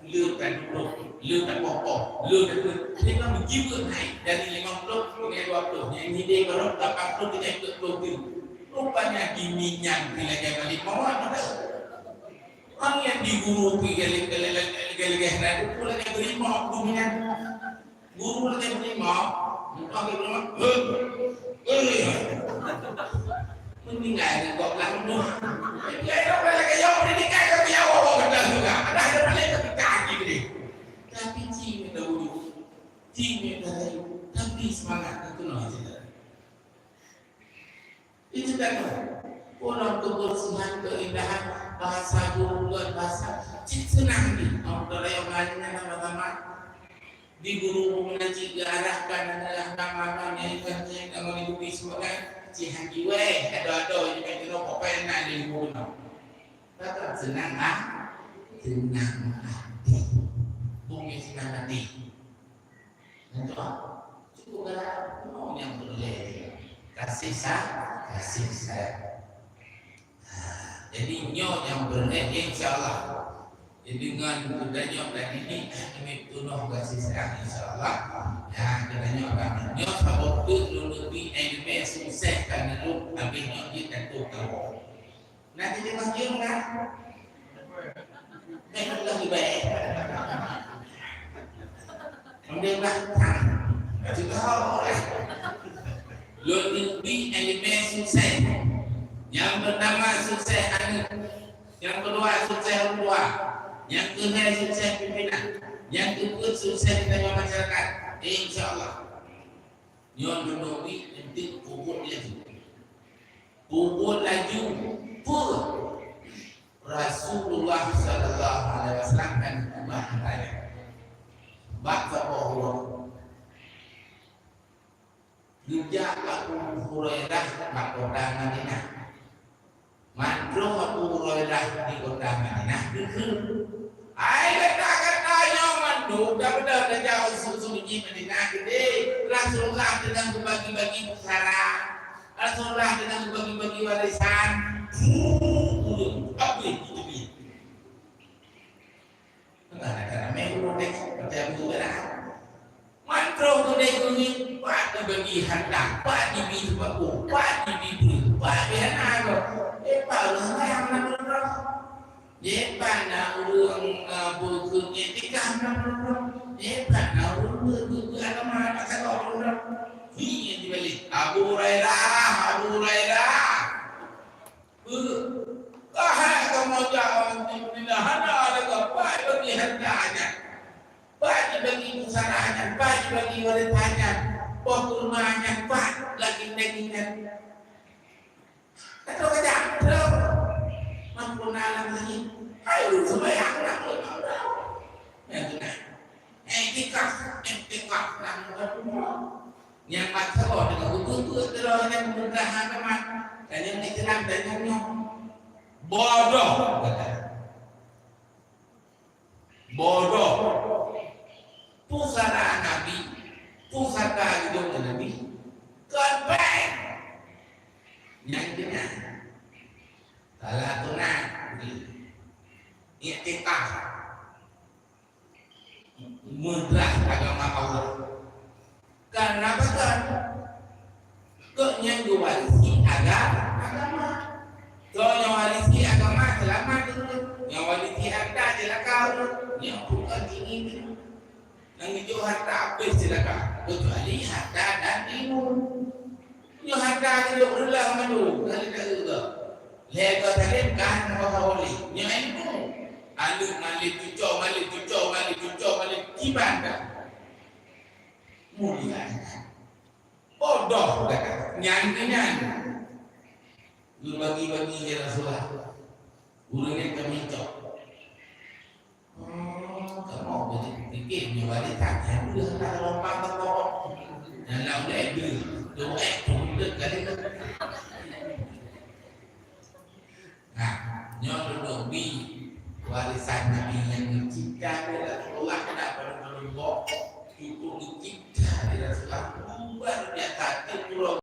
Speaker 1: lu kan pokok lu kan kita menjiwa naik dari 50 ke 20 yang ide kalau 80 kita ikut 20 rupanya diminyak pilgalan balik mawar orang yang diguru pilgalan pula yang berima dominan guru yang berima meninggal kok lalu dia apa lagi yang meninggal ke dia kata juga ada balik ke kaki gede tapi cimi dahulu cimi dari tapi semangat itu itu kan orang kebersihan keindahan lah bahasa guru bahasa cik senang ni. Kalau yang lainnya sama-sama di guru mengaji arahkan adalah nama-nama yang penting kalau dibuat sebagai cik haji weh ada yang kita nak apa yang nak di guru. Kata senang senang hati. Bumi senang hati. Contoh, cukup kalau yang boleh kasih sayang. Jadi nyo yang boleh insyaAllah. Jadi dengan budaya tadi ini kami tunuh kasih sayang insyaAllah. Ya, kerana orang nyo sebab tu lebih lebih sukses kan dulu habis nyo kita tu tahu. Nanti dia panggil kan? Memang lagi baik. Kemudian datang. Kita harus lebih lebih sukses. Yang pertama sukses anu. Yang kedua sukses kedua. Yang ketiga sukses pimpinan. Yang keempat sukses dalam masyarakat. InsyaAllah. Yang menunggu nanti kubur laju. Kubur laju pun Rasulullah sallallahu alaihi wasallam kan bahaya. Baca bahwa Juga Abu Hurairah di kota Madinah. Mandro Abu Hurairah di kota Madinah. Ai kata-kata yang mandro dah benar dah jauh susu-susu Madinah gede. Rasulullah sedang berbagi-bagi pusara. Rasulullah sedang berbagi-bagi warisan. Apa itu? Karena memang percaya betul. Mantra tu dia bunyi, pak bagi hantar, pak dibi sebabku, pak dibi beri, pak biar apa? Pak orang yang nak berdoa, pak nak orang berkerja tikam nak berdoa, pak nak orang berkerja agama nak kalau berdoa, ini yang dibalik. Abu Hurairah, kahai kamu jangan tidak ada pak bagi hantarnya. Pak bagi pusaranya, pak bagi waletanya, pak rumahnya, pak lagi neginan. Kata kerja, mampu nalang lagi. Ayo sembahyang nak berdoa. Yang tu nak, etikaf nak berdoa. Yang macam apa dengan utuh terus yang memudahkan teman. Dan yang Islam dan yang bodoh, bodoh. Pusara Nabi, pusaka hidup Nabi, kebaik. Yang kena, salah tunang, iktikaf, mudah agama Allah. Karena betul, kenyang warisi agama. Kalau yang warisi agama selamat dulu, yang warisi harta jelakau, yang bukan ini. Yang hijau harta apa silakan, kecuali harta dan ilmu. Yang harta hidup rendah madu, kali tak juga. Lega salim kan boleh. Yang ilmu, aluk malik cucuk malik kiban dah. Mulia, bodoh dah. Nyanyi. Lu bagi-bagi ya Rasulullah. Gurunya kami cok. Kamu fikir ni wanita yang boleh nak lompat ke bawah. Dalam level doa untuk kali tu. Nah, nyonya Nabi warisan Nabi yang dicipta oleh Allah pada perlu itu dicipta